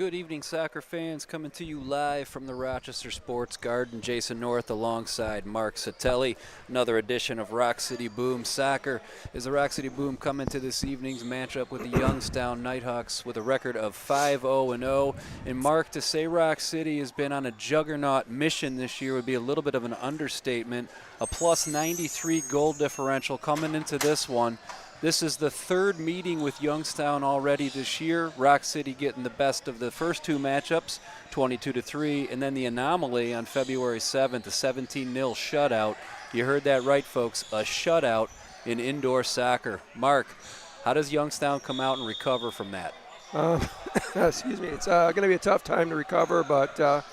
Good evening, soccer fans. Coming to you live from the Rochester Sports Garden. Jason North alongside Mark Satelli. Another edition of Roc City Boom Soccer. As the Roc City Boom come into this evening's matchup with the Youngstown Nighthawks with a record of 5-0-0. And Mark, to say Roc City has been on a juggernaut mission this year would be a little bit of an understatement. A plus 93 goal differential coming into this one. This is the third meeting with Youngstown already this year. Roc City getting the best of the first two matchups, 22-3, and then the anomaly on February 7th, a 17-0 shutout. You heard that right, folks, a shutout in indoor soccer. Mark, how does Youngstown come out and recover from that? Excuse me. It's going to be a tough time to recover, but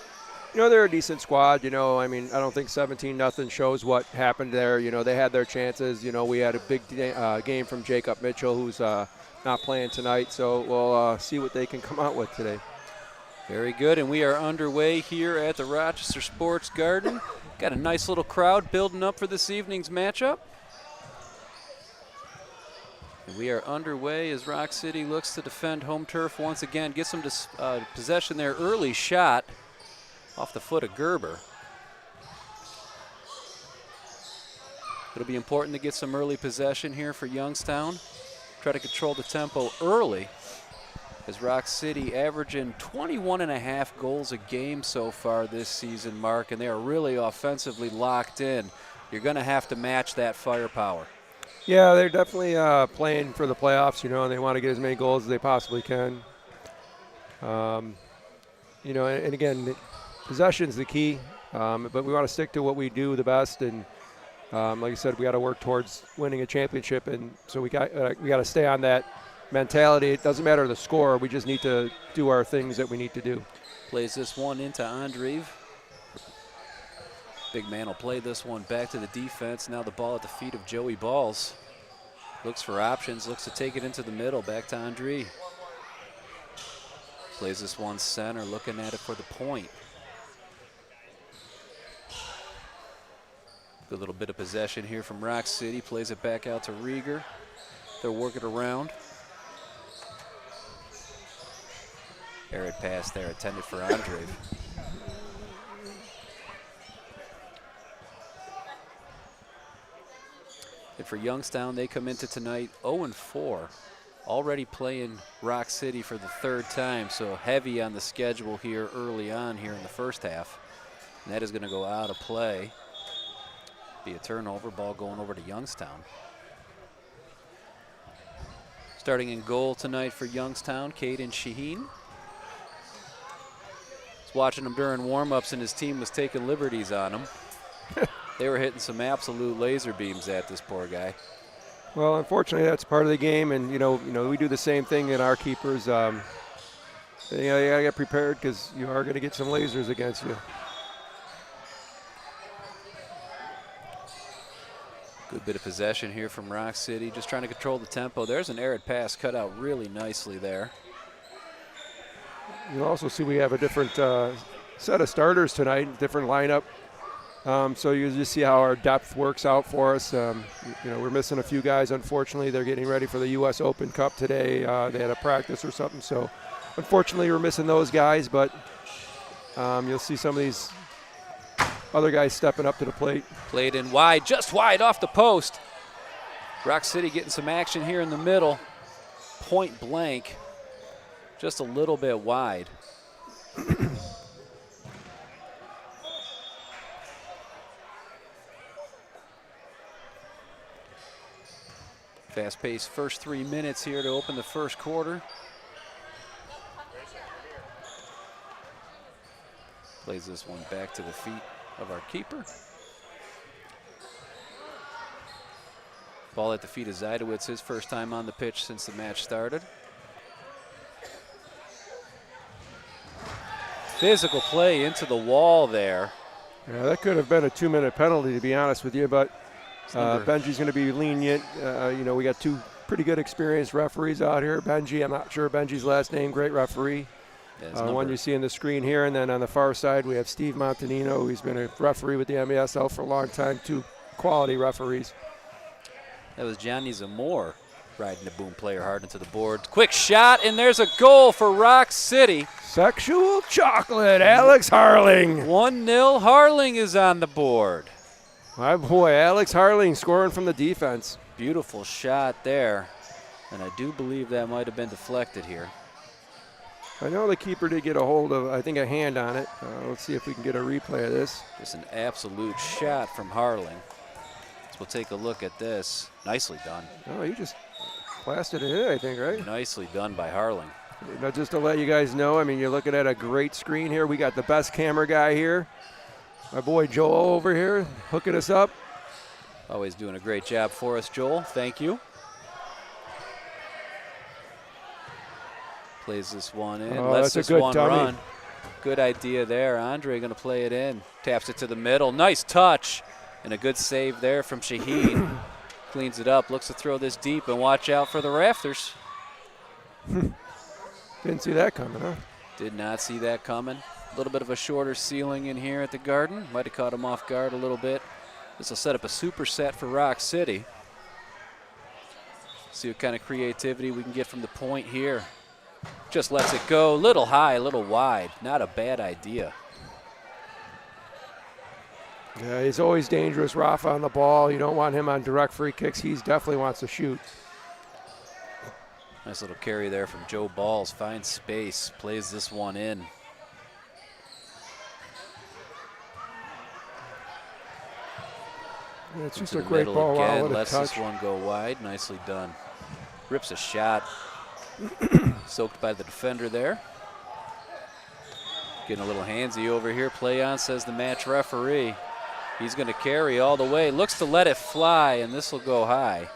they're a decent squad. I don't think 17-0 shows what happened there. They had their chances. We had a big game from Jacob Mitchell, who's not playing tonight. So we'll see what they can come out with today. Very good, and we are underway here at the Rochester Sports Garden. Got a nice little crowd building up for this evening's matchup. And we are underway as Roc City looks to defend home turf once again. Get some possession there. Early shot off the foot of Gerber. It'll be important to get some early possession here for Youngstown. Try to control the tempo early as Roc City averaging 21.5 goals a game so far this season, Mark, and they are really offensively locked in. You're going to have to match that firepower. Yeah, they're definitely playing for the playoffs, and they want to get as many goals as they possibly can. And again, possession's the key, but we want to stick to what we do the best. And like I said, we got to work towards winning a championship, and so we got to stay on that mentality. It doesn't matter the score; we just need to do our things that we need to do. Plays this one into Andreev. Big man will play this one back to the defense. Now the ball at the feet of Joey Balls. Looks for options. Looks to take it into the middle. Back to Andree. Plays this one center. Looking at it for the point. Good little bit of possession here from Roc City. Plays it back out to Rieger. They'll work it around. Arid pass there intended for Andre. And for Youngstown, they come into tonight 0-4. Already playing Roc City for the third time, so heavy on the schedule here early on here in the first half. And that is going to go out of play. Be a turnover, ball going over to Youngstown. Starting in goal tonight for Youngstown, Caden Shaheen. Was watching him during warm-ups and his team was taking liberties on him. They were hitting some absolute laser beams at this poor guy. Well, unfortunately, that's part of the game, and we do the same thing in our keepers. You gotta get prepared because you are going to get some lasers against you. Good bit of possession here from Roc City, just trying to control the tempo. There's an arid pass cut out really nicely there. You'll also see we have a different set of starters tonight, different lineup. So you just see how our depth works out for us. We're missing a few guys, unfortunately. They're getting ready for the U.S. Open Cup today. They had a practice or something. So unfortunately, we're missing those guys. But you'll see some of these other guys stepping up to the plate. Played in wide, just wide off the post. Roc City getting some action here in the middle. Point blank, just a little bit wide. Fast-paced first 3 minutes here to open the first quarter. Plays this one back to the feet of our keeper. Ball at the feet of Zydowitz, his first time on the pitch since the match started. Physical play into the wall there. Yeah, that could have been a 2-minute penalty, to be honest with you, but Benji's going to be lenient. We got two pretty good experienced referees out here. Benji, I'm not sure Benji's last name, great referee. Yeah, one you see on the screen here, and then on the far side we have Steve Montanino, who's been a referee with the MASL for a long time, two quality referees. That was Johnny Zamore Riding the Boom player hard into the board. Quick shot, and there's a goal for Roc City. Sexual chocolate, Alex Harling. 1-0, Harling is on the board. My boy, Alex Harling scoring from the defense. Beautiful shot there, and I do believe that might have been deflected here. I know the keeper did get a hold of, I think, a hand on it. Let's see if we can get a replay of this. Just an absolute shot from Harling. So we'll take a look at this. Nicely done. Oh, you just blasted it in, I think, right? Nicely done by Harling. Now, just to let you guys know, I mean, you're looking at a great screen here. We got the best camera guy here. My boy Joel over here hooking us up. Always doing a great job for us, Joel. Thank you. Plays this one in. Oh, Lets that's this a good one dummy. run. Good idea there. Andre going to play it in. Taps it to the middle. Nice touch. And a good save there from Shaheen. Cleans it up. Looks to throw this deep. And watch out for the rafters. Didn't see that coming, huh? Did not see that coming. A little bit of a shorter ceiling in here at the Garden. Might have caught him off guard a little bit. This will set up a superset for Roc City. See what kind of creativity we can get from the point here. Just lets it go. Little high, little wide. Not a bad idea. Yeah, he's always dangerous, Rafa, on the ball. You don't want him on direct free kicks. He definitely wants to shoot. Nice little carry there from Joe Balls. Finds space. Plays this one in. It's just Into a the great middle ball. Wow, again. what a Lets touch. this one go wide. Nicely done. Rips a shot. Soaked by the defender there. Getting a little handsy over here. Play on, says the match referee. He's going to carry all the way. Looks to let it fly, and this will go high.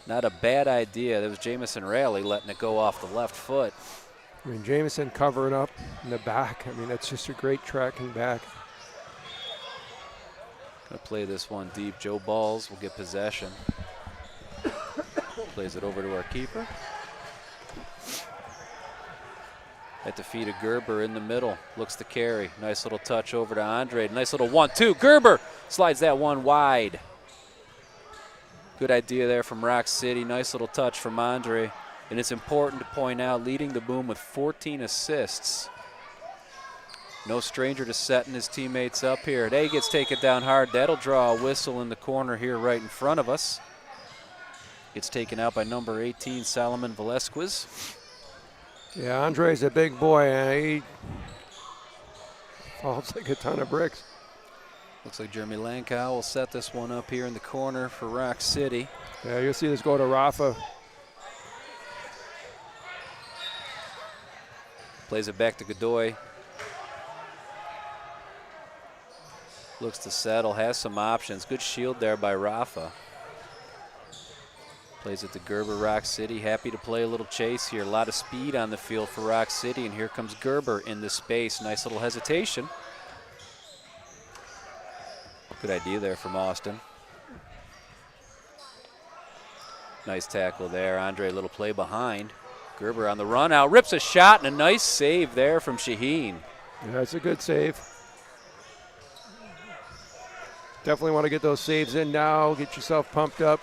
Not a bad idea. That was Jamison Raleigh letting it go off the left foot. I mean, Jamison covering up in the back. I mean, that's just a great tracking back. Going to play this one deep. Joe Balls will get possession. Plays it over to our keeper. At the feet of Gerber in the middle. Looks to carry. Nice little touch over to Andre. Nice little 1-2. Gerber slides that one wide. Good idea there from Roc City. Nice little touch from Andre. And it's important to point out, leading the Boom with 14 assists. No stranger to setting his teammates up here. Day gets taken down hard. That'll draw a whistle in the corner here right in front of us. Gets taken out by number 18, Solomon Velasquez. Yeah, Andre's a big boy, and he falls like a ton of bricks. Looks like Jeremy Lankow will set this one up here in the corner for Roc City. Yeah, you'll see this go to Rafa. Plays it back to Godoy. Looks to settle, has some options. Good shield there by Rafa. Plays it to Gerber, Roc City. Happy to play a little chase here. A lot of speed on the field for Roc City, and here comes Gerber in the space. Nice little hesitation. Good idea there from Austin. Nice tackle there. Andre, a little play behind. Gerber on the run out, rips a shot, and a nice save there from Shaheen. Yeah, that's a good save. Definitely want to get those saves in now, get yourself pumped up.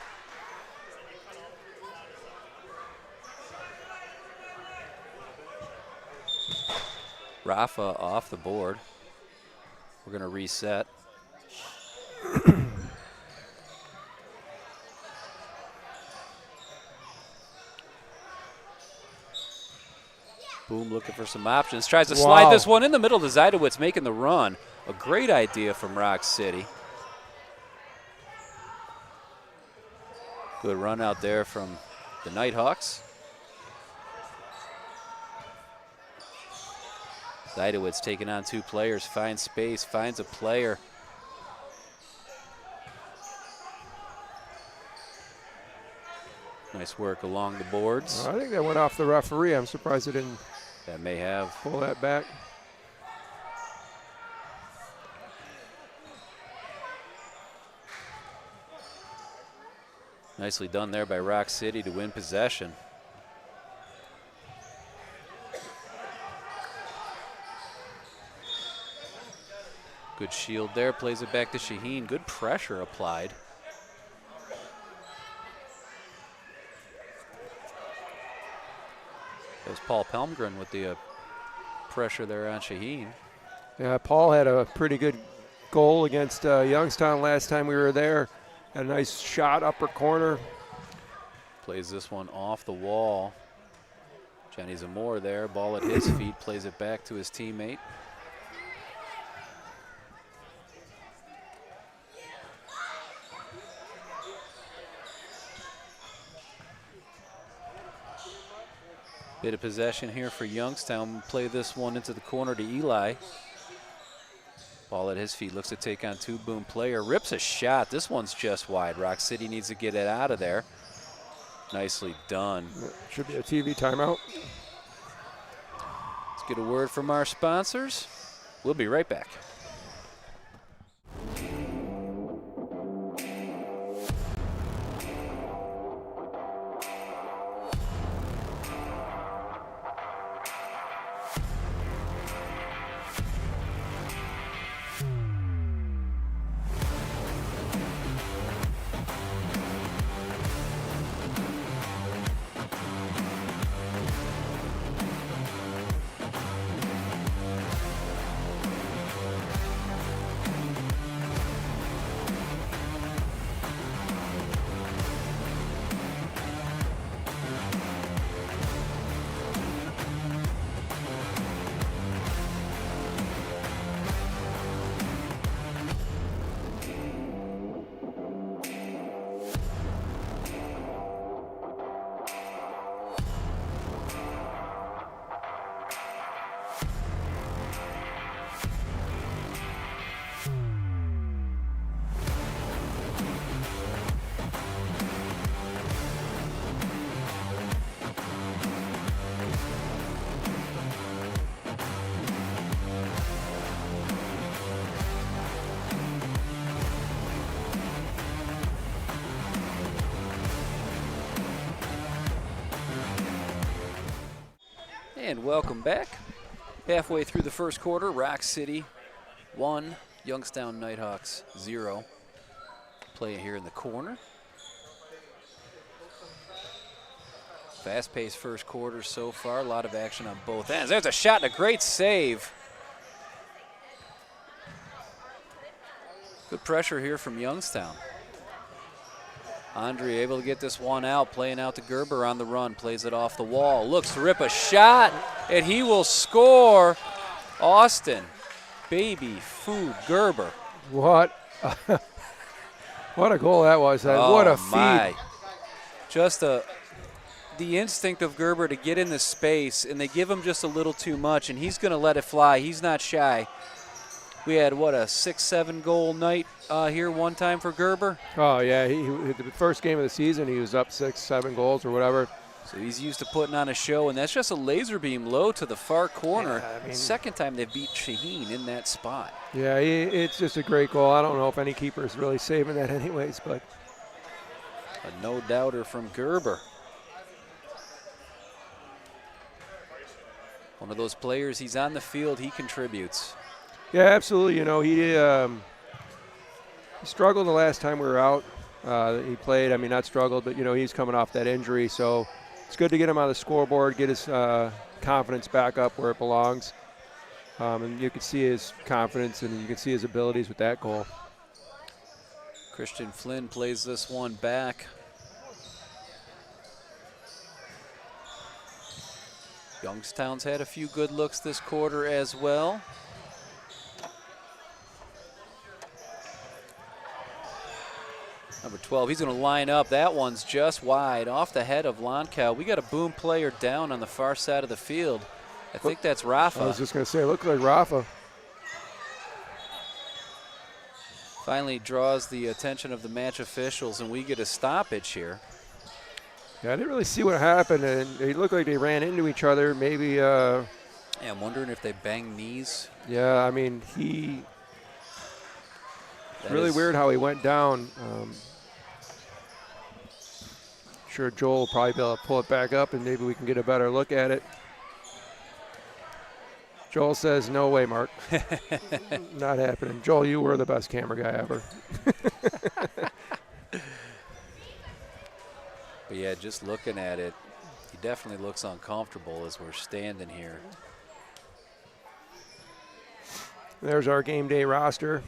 Rafa off the board. We're going to reset. Boom looking for some options. Tries to slide this one in the middle to Zajdowitz, making the run. A great idea from Roc City. Good run out there from the Nighthawks. Zajdowitz taking on two players, finds space, finds a player. Nice work along the boards. I think that went off the referee. I'm surprised it didn't That may have. pull that back. Nicely done there by Roc City to win possession. Good shield there, plays it back to Shaheen. Good pressure applied. was Paul Pelmgren with the pressure there on Shaheen. Yeah, Paul had a pretty good goal against Youngstown last time we were there. Had a nice shot upper corner. Plays this one off the wall. Johnny Zamora there, ball at his feet, plays it back to his teammate. Bit of possession here for Youngstown. Play this one into the corner to Eli. Ball at his feet, looks to take on two Boom player. Rips a shot. This one's just wide. Roc City needs to get it out of there. Nicely done. Should be a TV timeout. Let's get a word from our sponsors. We'll be right back. And welcome back. Halfway through the first quarter, Roc City 1, Youngstown Nighthawks 0. Play here in the corner. Fast-paced first quarter so far. A lot of action on both ends. There's a shot and a great save. Good pressure here from Youngstown. Andre able to get this one out, playing out to Gerber on the run, plays it off the wall, looks to rip a shot, and he will score. Austin, baby food, Gerber. What? What a goal that was. What a feed. Just the instinct of Gerber to get in the space, and they give him just a little too much, and he's going to let it fly. He's not shy. We had, what, a 6-7 goal night here one time for Gerber? Oh, yeah. He the first game of the season, he was up 6-7 goals or whatever. So he's used to putting on a show, and that's just a laser beam low to the far corner. Yeah, I mean, second time they've beat Shaheen in that spot. Yeah, it's just a great goal. I don't know if any keeper is really saving that anyways, but. A no-doubter from Gerber. One of those players, he's on the field, he contributes. Yeah, absolutely. You know, he struggled the last time we were out. He played, I mean, not struggled, but, you know, he's coming off that injury. So it's good to get him on the scoreboard, get his confidence back up where it belongs. And you can see his confidence and you can see his abilities with that goal. Christian Flynn plays this one back. Youngstown's had a few good looks this quarter as well. Number 12, he's going to line up. That one's just wide off the head of Lonkow. We got a Boom player down on the far side of the field. I think that's Rafa. I was just going to say, it looked like Rafa. Finally draws the attention of the match officials, and we get a stoppage here. Yeah, I didn't really see what happened, and it looked like they ran into each other. Maybe. Yeah, I'm wondering if they banged knees. Yeah, I mean, really weird how he went down. Sure, Joel will probably be able to pull it back up, and maybe we can get a better look at it. Joel says, no way, Mark. Not happening. Joel, you were the best camera guy ever. But yeah, just looking at it, He definitely looks uncomfortable as we're standing here. There's our game day roster.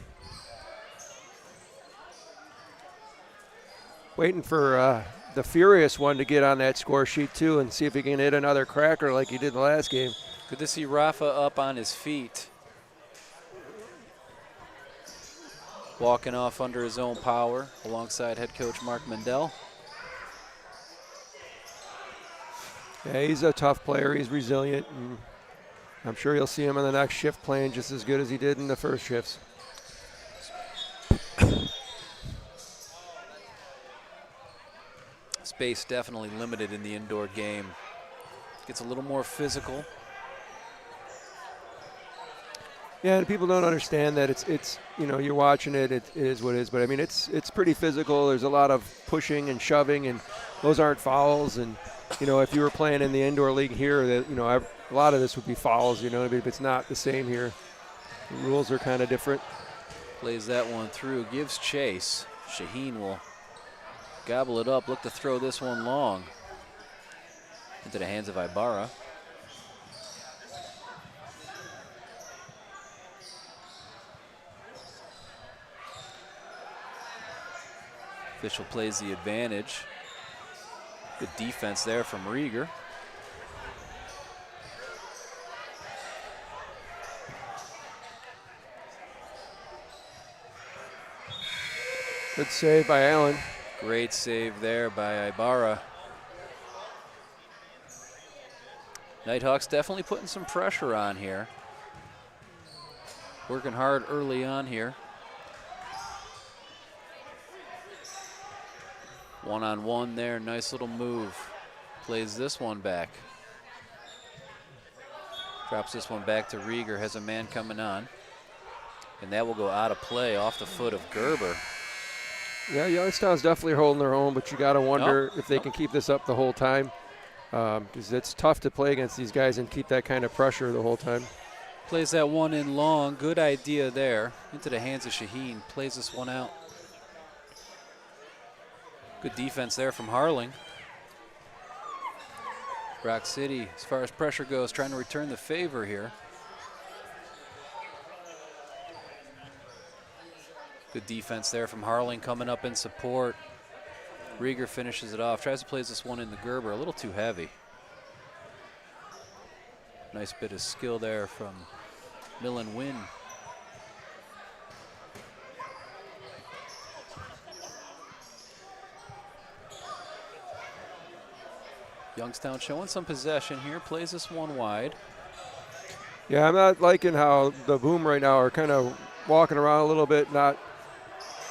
Waiting for the Furious one to get on that score sheet too and see if he can hit another cracker like he did the last game. Good to see Rafa up on his feet. Walking off under his own power alongside head coach Mark Mendel. Yeah, he's a tough player. He's resilient. And I'm sure you'll see him in the next shift playing just as good as he did in the first shifts. Space definitely limited in the indoor game. Gets a little more physical. Yeah, and people don't understand that it's you know, you're watching it, it is what it is, but I mean it's pretty physical. There's a lot of pushing and shoving, and those aren't fouls. And you know, if you were playing in the indoor league here, that, you know, a lot of this would be fouls, you know, if it's not the same here. The rules are kind of different. Plays that one through, gives chase. Shaheen will gobble it up, look to throw this one long into the hands of Ibarra. Official plays the advantage. Good defense there from Rieger. Good save by Allen. Great save there by Ibarra. Nighthawks definitely putting some pressure on here. Working hard early on here. One-on-one there, nice little move. Plays this one back. Drops this one back to Rieger, has a man coming on. And that will go out of play off the foot of Gerber. Yeah, Youngstown's definitely holding their own, but you got to wonder if they can keep this up the whole time, because it's tough to play against these guys and keep that kind of pressure the whole time. Plays that one in long, good idea there. Into the hands of Shaheen, plays this one out. Good defense there from Harling. Roc City, as far as pressure goes, trying to return the favor here. Good defense there from Harling coming up in support. Rieger finishes it off, tries to place this one in the Gerber, a little too heavy. Nice bit of skill there from Millen Wynn. Youngstown showing some possession here, plays this one wide. Yeah, I'm not liking how the Boom right now are kind of walking around a little bit, not,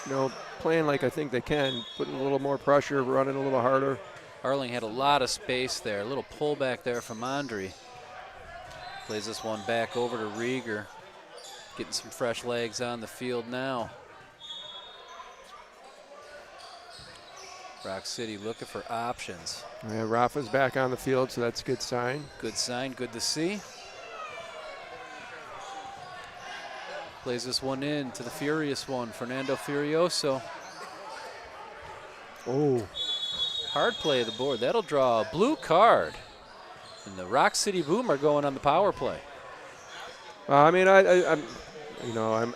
you know, playing like I think they can, putting a little more pressure, running a little harder. Harling had a lot of space there, a little pullback there from Andre. Plays this one back over to Rieger. Getting some fresh legs on the field now. Roc City looking for options. Yeah, Rafa's back on the field, so that's a good sign. Good sign, good to see. Plays this one in to the furious one, Fernando Furioso. Oh. Hard play of the board. That'll draw a blue card. And the Roc City Boom are going on the power play. I mean, I'm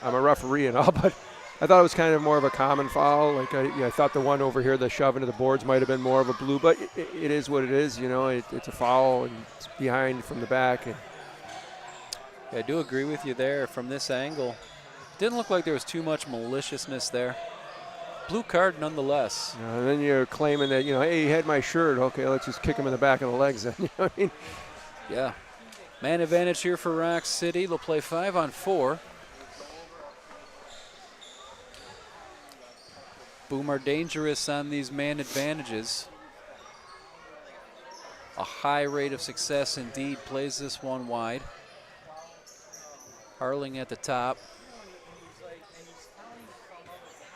a referee and all, but I thought it was kind of more of a common foul. Like I thought the one over here, the shove into the boards, might have been more of a blue, but it is what it is. You know, it's a foul and it's behind from the back. And yeah, I do agree with you there from this angle. Didn't look like there was too much maliciousness there. Blue card nonetheless. And then you're claiming that, you know, hey, he had my shirt. Okay, let's just kick him in the back of the legs then. You know what I mean? Yeah. Man advantage here for Roc City. They'll play 5-on-4. Boom are dangerous on these man advantages. A high rate of success indeed. Plays this one wide. Harling at the top.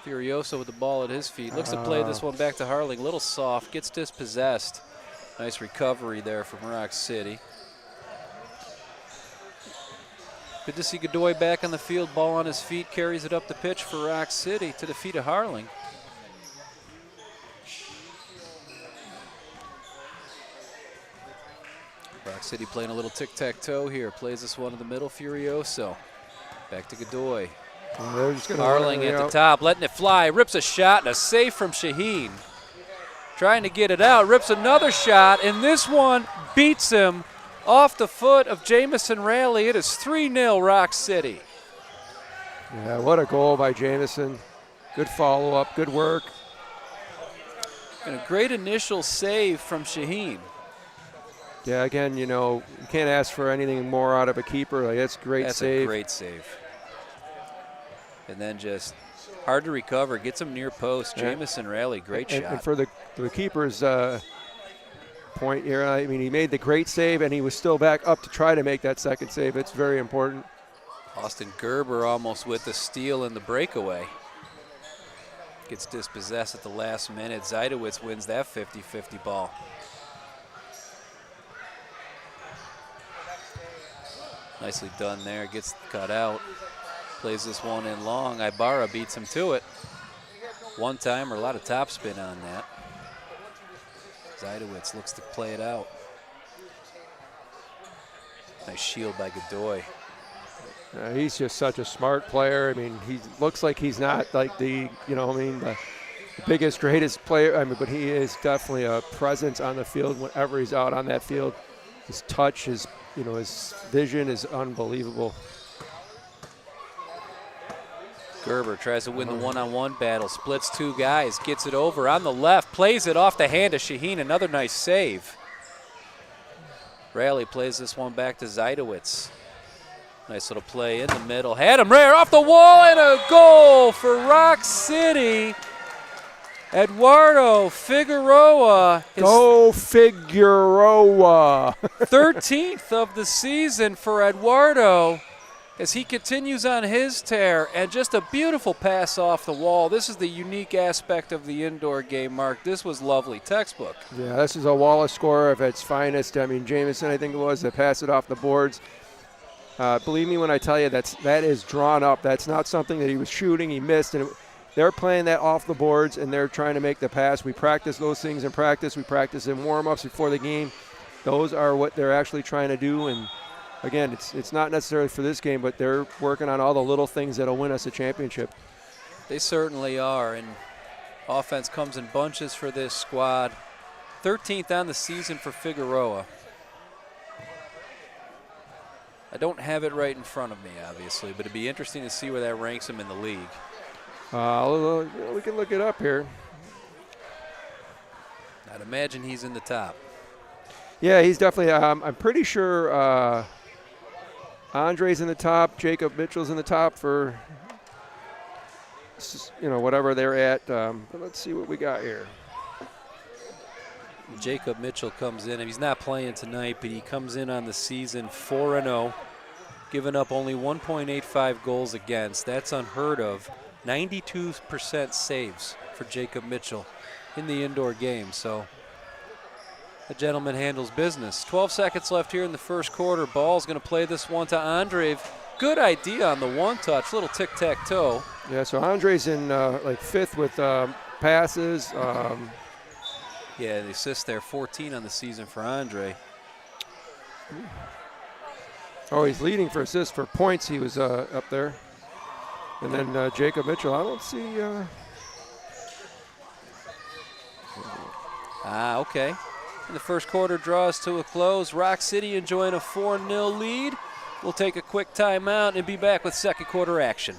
Furioso with the ball at his feet. Looks to play this one back to Harling. Little soft, gets dispossessed. Nice recovery there from Roc City. Good to see Godoy back on the field, ball on his feet, carries it up the pitch for Roc City to the feet of Harling. Roc City playing a little tic-tac-toe here. Plays this one in the middle, Furioso. Back to Godoy. Harling at the top, letting it fly. Rips a shot and a save from Shaheen. Trying to get it out, rips another shot, and this one beats him off the foot of Jamison Raley. It is 3-0 Roc City. Yeah, what a goal by Jamison. Good follow-up, good work. And a great initial save from Shaheen. Yeah, again, you know, you can't ask for anything more out of a keeper. Like, that's a great save. That's a great save. And then just hard to recover, gets him near post. Jamison Raley, great shot. And for the keeper's point here, I mean, he made the great save, and he was still back up to try to make that second save. It's very important. Austin Gerber almost with the steal and the breakaway. Gets dispossessed at the last minute. Zajdowitz wins that 50-50 ball. Nicely done there, gets cut out. Plays this one in long. Ibarra beats him to it. One timer, a lot of topspin on that. Zajdowitz looks to play it out. Nice shield by Godoy. He's just such a smart player. I mean, he looks like he's not like the, you know, I mean, the biggest, greatest player. I mean, but he is definitely a presence on the field whenever he's out on that field. His touch, his, you know, his vision is unbelievable. Gerber tries to win the one-on-one battle, splits two guys, gets it over on the left, plays it off the hand of Shaheen, another nice save. Raley plays this one back to Zajdowitz. Nice little play in the middle, had him rare off the wall, and a goal for Roc City. Eduardo Figueroa. Go Figueroa. 13th of the season for Eduardo, as he continues on his tear, and just a beautiful pass off the wall. This is the unique aspect of the indoor game, Mark. This was lovely, textbook. Yeah, this is a Wallace scorer of its finest. I mean, Jamison, I think it was, that passed it off the boards. Believe me when I tell you that is drawn up. That's not something that he was shooting, he missed, and they're playing that off the boards, and they're trying to make the pass. We practice those things in practice. We practice in warm-ups before the game. Those are what they're actually trying to do, and again, it's not necessarily for this game, but they're working on all the little things that'll win us a championship. They certainly are, and offense comes in bunches for this squad. 13th on the season for Figueroa. I don't have it right in front of me, obviously, but it'd be interesting to see where that ranks him in the league. We can look it up here. I'd imagine he's in the top. Yeah, he's definitely, I'm pretty sure Andre's in the top, Jacob Mitchell's in the top for, you know, whatever they're at. But let's see what we got here. Jacob Mitchell comes in, and he's not playing tonight, but he comes in on the season 4-0, giving up only 1.85 goals against. That's unheard of. 92% saves for Jacob Mitchell in the indoor game. So the gentleman handles business. 12 seconds left here in the first quarter. Ball's going to play this one to Andre. Good idea on the one-touch, little tic-tac-toe. Yeah, so Andre's in like fifth with passes. Yeah, the assists there, 14 on the season for Andre. Oh, he's leading for assists. For points, he was up there. And then Jacob Mitchell, I don't see. Okay. And the first quarter draws to a close. Roc City enjoying a 4-0 lead. We'll take a quick timeout and be back with second quarter action.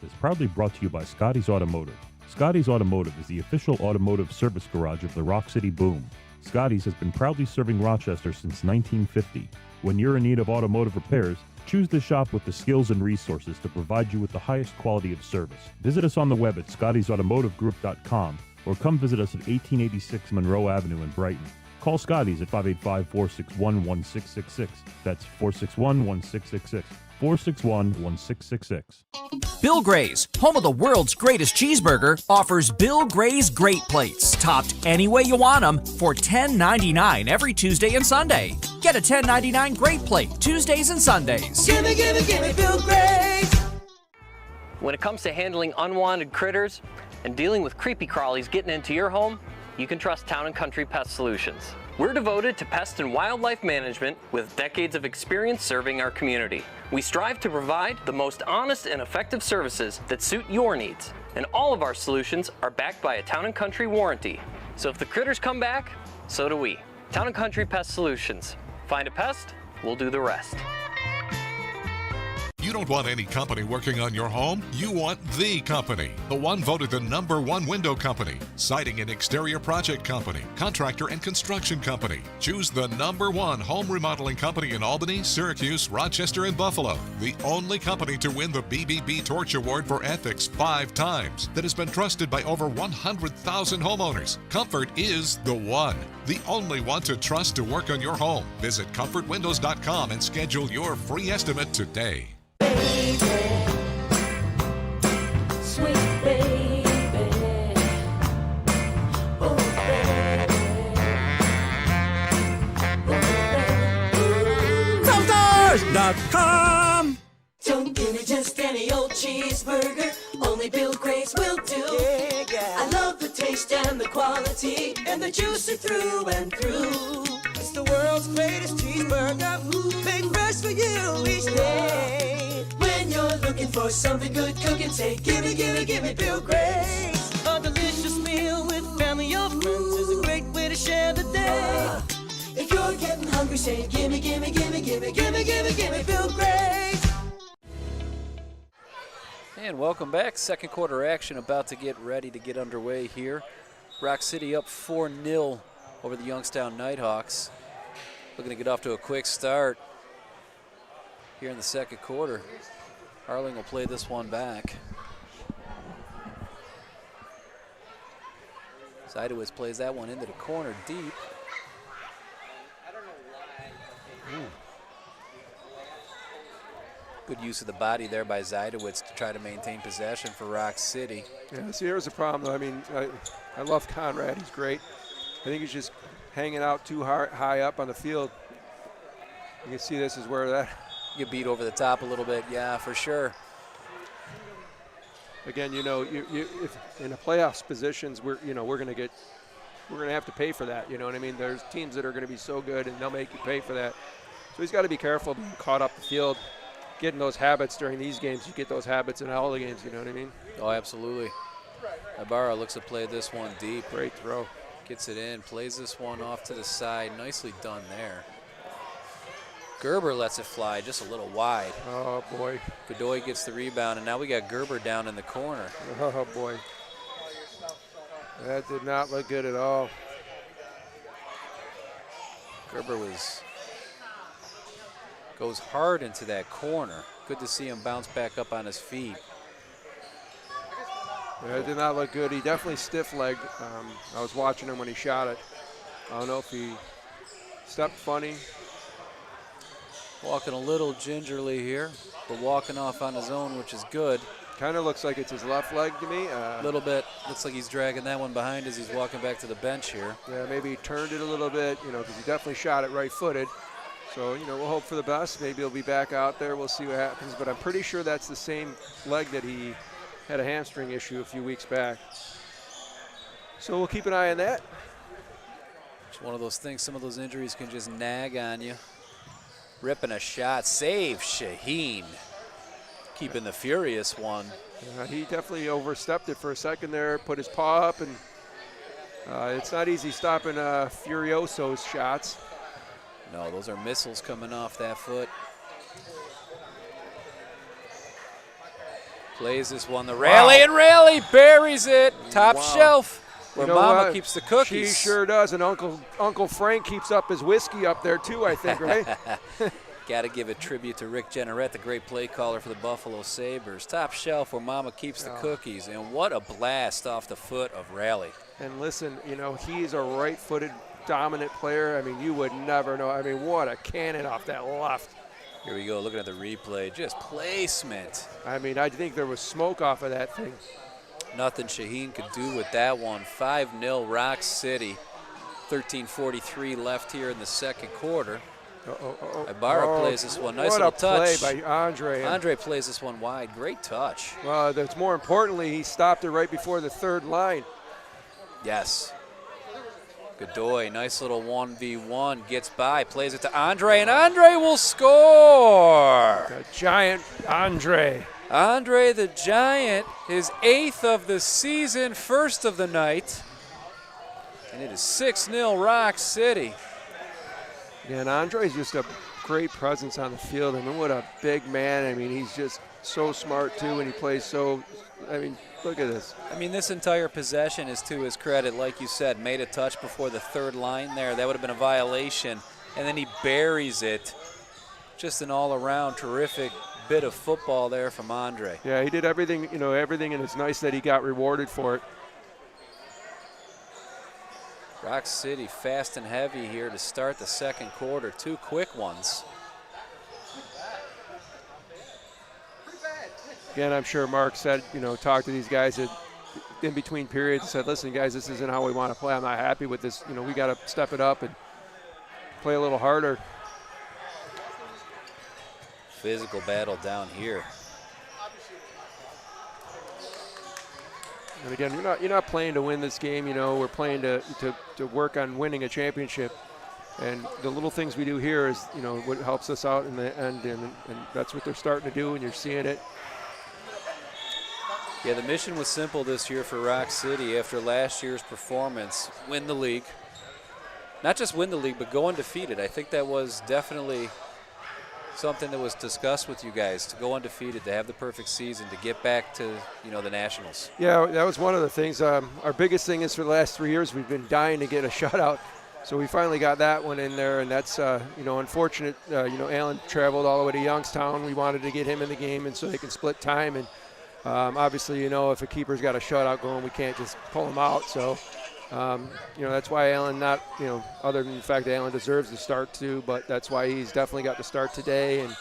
It's proudly brought to you by Scotty's Automotive. Scotty's Automotive is the official automotive service garage of the Roc City Boom. Scotty's has been proudly serving Rochester since 1950. When you're in need of automotive repairs, choose the shop with the skills and resources to provide you with the highest quality of service. Visit us on the web at scottysautomotivegroup.com or come visit us at 1886 Monroe Avenue in Brighton. Call Scotty's at 585-461-1666. That's 461-1666. 461-1666. Bill Gray's, home of the world's greatest cheeseburger, offers Bill Gray's Great Plates, topped any way you want them, for $10.99 every Tuesday and Sunday. Get a $10.99 Great Plate Tuesdays and Sundays. Gimme, gimme, gimme Bill Gray's. When it comes to handling unwanted critters and dealing with creepy crawlies getting into your home, you can trust Town & Country Pest Solutions. We're devoted to pest and wildlife management with decades of experience serving our community. We strive to provide the most honest and effective services that suit your needs. And all of our solutions are backed by a Town & Country warranty. So if the critters come back, so do we. Town & Country Pest Solutions. Find a pest, we'll do the rest. You don't want any company working on your home. You want the company. The one voted the #1 window company, siding and exterior project company, contractor and construction company. Choose the #1 home remodeling company in Albany, Syracuse, Rochester, and Buffalo. The only company to win the BBB Torch Award for Ethics 5 times that has been trusted by over 100,000 homeowners. Comfort is the one. The only one to trust to work on your home. Visit comfortwindows.com and schedule your free estimate today. Sweet baby, oh baby, Stars.com. don't give me just any old cheeseburger, only Bill Gray's will do. I love the taste and the quality, and the juice are through and through. It's the world's greatest cheeseburger, made fresh for you each day. When you're looking for something good cooking, say gimme, gimme, gimme Bill Gray's. A delicious meal with family or friends is a great way to share the day. If you're getting hungry, say gimme, gimme, gimme, gimme, gimme, gimme, gimme Bill Gray's. And welcome back. Second quarter action about to get ready to get underway here. Roc City up 4-0 over the Youngstown Nighthawks. Looking to get off to a quick start here in the second quarter. Harling will play this one back. Seidowitz plays that one into the corner deep. Ooh. Good use of the body there by Seidowitz to try to maintain possession for Roc City. Yeah, see, here's the problem, though. I mean, I love Conrad. He's great. I think he's just hanging out too high up on the field. You can see this is where that. You beat over the top a little bit, yeah, for sure. Again, you know, if in the playoffs positions, we're going to have to pay for that. You know what I mean? There's teams that are going to be so good, and they'll make you pay for that. So he's got to be careful being caught up the field, getting those habits during these games. You get those habits in all the games. You know what I mean? Oh, absolutely. Ibarra looks to play this one deep. Great throw. Gets it in, plays this one off to the side. Nicely done there. Gerber lets it fly just a little wide. Oh, boy. Godoy gets the rebound, and now we got Gerber down in the corner. Oh, boy. That did not look good at all. Gerber goes hard into that corner. Good to see him bounce back up on his feet. Yeah, it did not look good. He definitely stiff-legged. I was watching him when he shot it. I don't know if he stepped funny. Walking a little gingerly here, but walking off on his own, which is good. Kind of looks like it's his left leg to me. A little bit. Looks like he's dragging that one behind as he's walking back to the bench here. Yeah, maybe he turned it a little bit, because he definitely shot it right-footed. So, we'll hope for the best. Maybe he'll be back out there. We'll see what happens. But I'm pretty sure that's the same leg that he had a hamstring issue a few weeks back. So we'll keep an eye on that. It's one of those things, some of those injuries can just nag on you. Ripping a shot, save Shaheen. Keeping the furious one. He definitely overstepped it for a second there, put his paw up, and it's not easy stopping Furioso's shots. No, those are missiles coming off that foot. Plays this one, the rally, and Rally buries it. Top shelf, where Mama keeps the cookies. She sure does, and Uncle Frank keeps up his whiskey up there too, I think, right? Got to give a tribute to Rick Jenneret, the great play caller for the Buffalo Sabres. Top shelf where Mama keeps the cookies, and what a blast off the foot of Rally. And listen, he's a right-footed dominant player. I mean, you would never know. I mean, what a cannon off that left. Here we go, looking at the replay, just placement. I mean, I think there was smoke off of that thing. Nothing Shaheen could do with that one. 5-0 Roc City. 13:43 left here in the second quarter. Ibarra plays this one. Nice little touch. What a play by Andre. Andre plays this one wide. Great touch. Well, that's more importantly, he stopped it right before the third line. Yes. Godoy, nice little 1v1, gets by, plays it to Andre, and Andre will score! The giant Andre. Andre the Giant, his 8th of the season, first of the night. And it is 6-0 Roc City. Yeah, and Andre's just a great presence on the field. I mean, what a big man. I mean, he's just so smart, too, and he plays so, I mean, look at this. I mean, this entire possession is to his credit. Like you said, made a touch before the third line there. That would have been a violation. And then he buries it. Just an all-around terrific bit of football there from Andre. Yeah, he did everything, you know, everything, and it's nice that he got rewarded for it. Roc City fast and heavy here to start the second quarter. 2 quick ones. Again, I'm sure Mark said, you know, talked to these guys in between periods and said, listen, guys, this isn't how we want to play. I'm not happy with this. You know, we got to step it up and play a little harder. Physical battle down here. And again, you're not playing to win this game. You know, we're playing to work on winning a championship. And the little things we do here is, you know, what helps us out in the end. And that's what they're starting to do, and you're seeing it. Yeah, the mission was simple this year for Roc City after last year's performance. Win the league. Not just win the league, but go undefeated. I think that was definitely something that was discussed with you guys, to go undefeated, to have the perfect season, to get back to, you know, the Nationals. Yeah, that was one of the things. Our biggest thing is for the last 3 years we've been dying to get a shutout. So we finally got that one in there, and that's, you know, unfortunate. You know, Alan traveled all the way to Youngstown. We wanted to get him in the game and so they can split time. And obviously, you know, if a keeper's got a shutout going, we can't just pull him out. So, you know, that's why Alan not, you know, other than the fact that Alan deserves the start too, but that's why he's definitely got the start today, and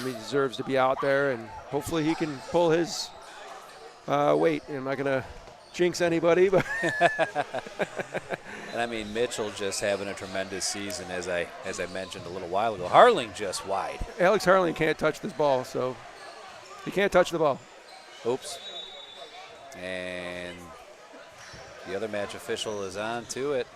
he deserves to be out there, and hopefully he can pull his weight. I'm not going to jinx anybody, but and I mean, Mitchell just having a tremendous season, as I mentioned a little while ago. Harling just wide. Alex Harling can't touch this ball, so he can't touch the ball. Oops. And the other match official is on to it.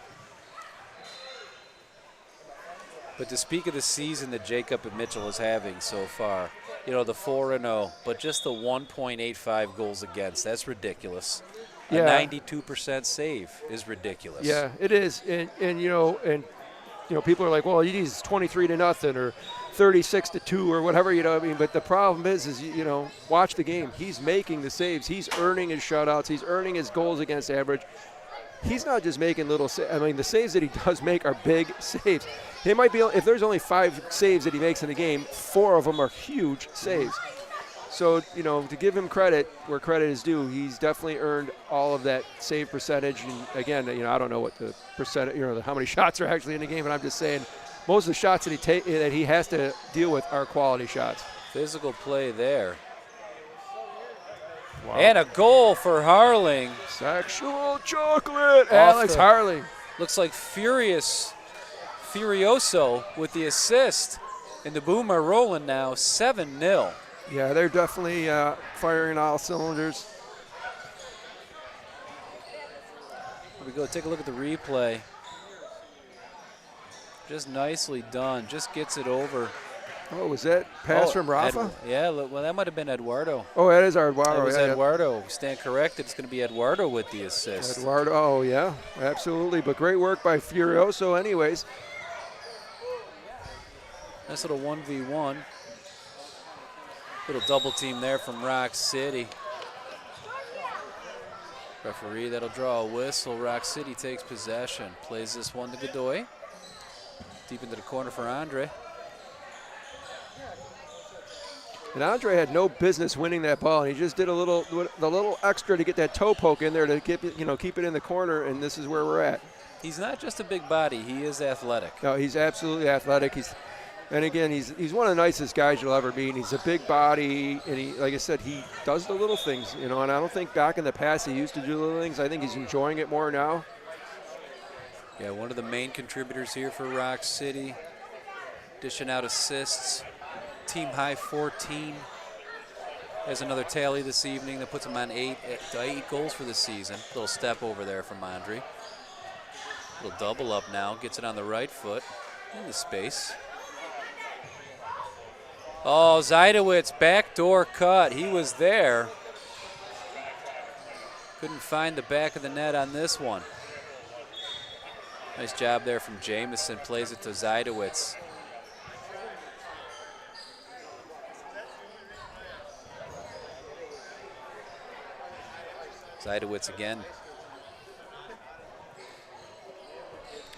But to speak of the season that Jacob and Mitchell is having so far, you know, the 4-0, but just the 1.85 goals against, that's ridiculous. Yeah. A 92% save is ridiculous. Yeah, it is. And you know, people are like, well, he's 23-0 or 36-2 or whatever, you know what I mean? But the problem is, you know, watch the game. He's making the saves. He's earning his shutouts. He's earning his goals against average. He's not just making little saves. I mean, the saves that he does make are big saves. He might be, if there's only 5 saves that he makes in the game, 4 of them are huge saves. So, you know, to give him credit where credit is due, he's definitely earned all of that save percentage. And again, you know, I don't know what the percentage, you know, how many shots are actually in the game, but I'm just saying most of the shots that he has to deal with are quality shots. Physical play there. Wow. And a goal for Harling. Sexual chocolate, Alex Harling. Looks like Furioso with the assist. And the Boom are rolling now, 7-0. Yeah, they're definitely firing all cylinders. Here we go, take a look at the replay. Just nicely done, just gets it over. Oh, was that pass from Rafa? Yeah, well, that might have been Eduardo. Oh, that is Eduardo. That was yeah, Eduardo. Stand corrected, it's going to be Eduardo with the assist. Eduardo, oh, yeah, absolutely. But great work by Furioso anyways. Nice little 1v1. Little double team there from Roc City. Referee that'll draw a whistle. Roc City takes possession. Plays this one to Godoy. Deep into the corner for Andre. And Andre had no business winning that ball, and he just did the little extra to get that toe poke in there to keep it in the corner, and this is where we're at. He's not just a big body; he is athletic. No, he's absolutely athletic. And again, he's one of the nicest guys you'll ever meet. He's a big body, and he, like I said, he does the little things, you know. And I don't think back in the past he used to do little things. I think he's enjoying it more now. Yeah, one of the main contributors here for Roc City, dishing out assists. Team high 14. Has another tally this evening that puts him on 8 goals for the season. Little step over there from Andre. Little double up now, gets it on the right foot in the space. Oh, Zajdowitz, backdoor cut. He was there. Couldn't find the back of the net on this one. Nice job there from Jamison, plays it to Zajdowitz. Zajdowitz again.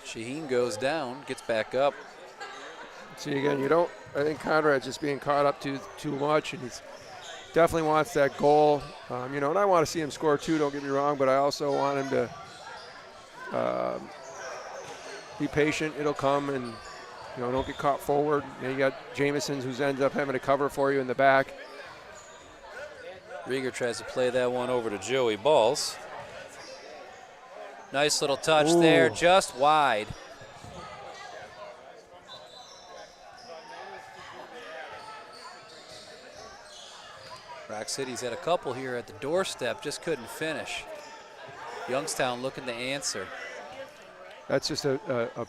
Shaheen goes down, gets back up. See, again, I think Conrad's just being caught up too much, and he's definitely wants that goal. And I want to see him score too, don't get me wrong, but I also want him to be patient. It'll come, and, don't get caught forward. You got Jamison, who ends up having to cover for you in the back. Rieger tries to play that one over to Joey Balls. Nice little touch there, just wide. Roc City's had a couple here at the doorstep, just couldn't finish. Youngstown looking to answer. That's just a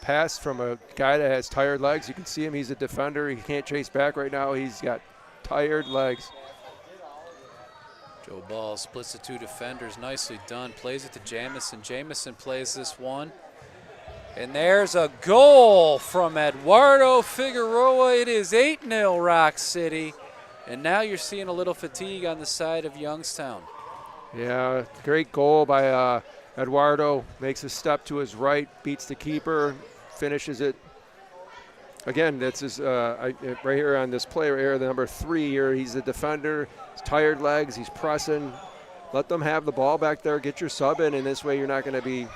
pass from a guy that has tired legs. You can see him, he's a defender. He can't chase back right now. He's got tired legs. Joe Ball splits the two defenders, nicely done. Plays it to Jamison. Jamison plays this one. And there's a goal from Eduardo Figueroa. It is 8-0 Roc City. And now you're seeing a little fatigue on the side of Youngstown. Yeah, great goal by Eduardo. Makes a step to his right, beats the keeper, finishes it. Again, that's his, right here on this play right here, the number 3 here. He's a defender. He's tired legs. He's pressing. Let them have the ball back there. Get your sub in, and this way you're not going to be,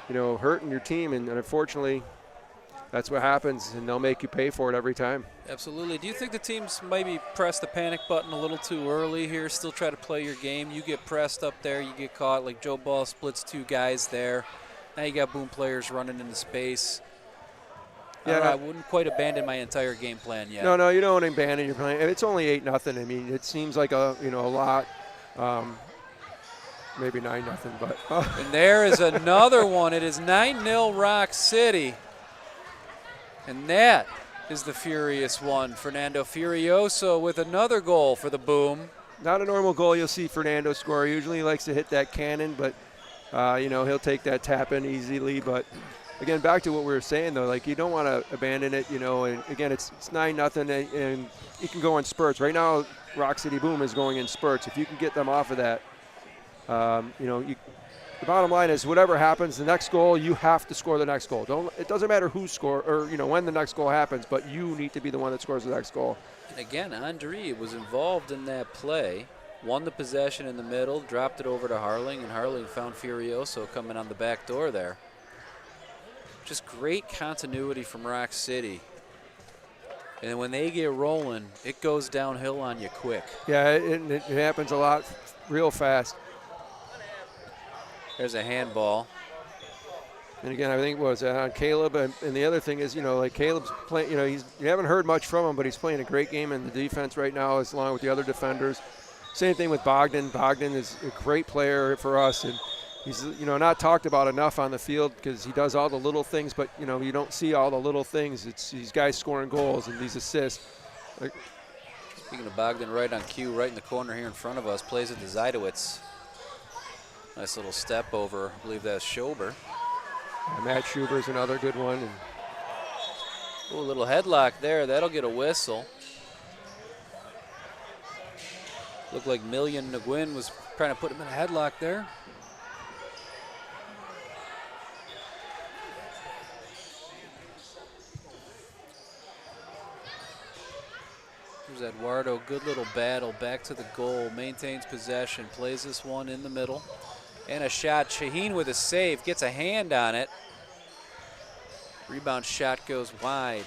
hurting your team. And unfortunately, that's what happens, and they'll make you pay for it every time. Absolutely. Do you think the teams maybe press the panic button a little too early here, still try to play your game? You get pressed up there, you get caught. Like Joe Ball splits 2 guys there. Now you got Boom players running into space. Yeah, I wouldn't quite abandon my entire game plan yet. No, you don't abandon your plan. It's only 8-0. I mean, it seems like a lot. Maybe 9-0, but. And there is another one. It is 9-0 Roc City. And that is the furious one. Fernando Furioso with another goal for the Boom. Not a normal goal you'll see Fernando score. Usually he likes to hit that cannon, but, he'll take that tap in easily. But, again, back to what we were saying, though, like you don't want to abandon it, and, again, it's 9-0, and it can go in spurts. Right now, Roc City Boom is going in spurts. If you can get them off of that, the bottom line is whatever happens, the next goal, you have to score the next goal. It doesn't matter who score or when the next goal happens, but you need to be the one that scores the next goal. And again, Andre was involved in that play, won the possession in the middle, dropped it over to Harling, and Harling found Furioso coming on the back door there. Just great continuity from Roc City. And when they get rolling, it goes downhill on you quick. Yeah, it happens a lot real fast. There's a handball. And again, I think it was on Caleb. And the other thing is, like Caleb's playing, you haven't heard much from him, but he's playing a great game in the defense right now, as along with the other defenders. Same thing with Bogdan. Bogdan is a great player for us, and he's, not talked about enough on the field because he does all the little things, but, you don't see all the little things. It's these guys scoring goals and these assists. Speaking of Bogdan, right on cue, right in the corner here in front of us, plays it to Zajdowitz. Nice little step over, I believe that's Schober. Matt Schuber's another good one. And a little headlock there, that'll get a whistle. Looked like Million Nguyen was trying to put him in a headlock there. Here's Eduardo, good little battle, back to the goal, maintains possession, plays this one in the middle. And a shot, Shaheen with a save, gets a hand on it. Rebound shot goes wide.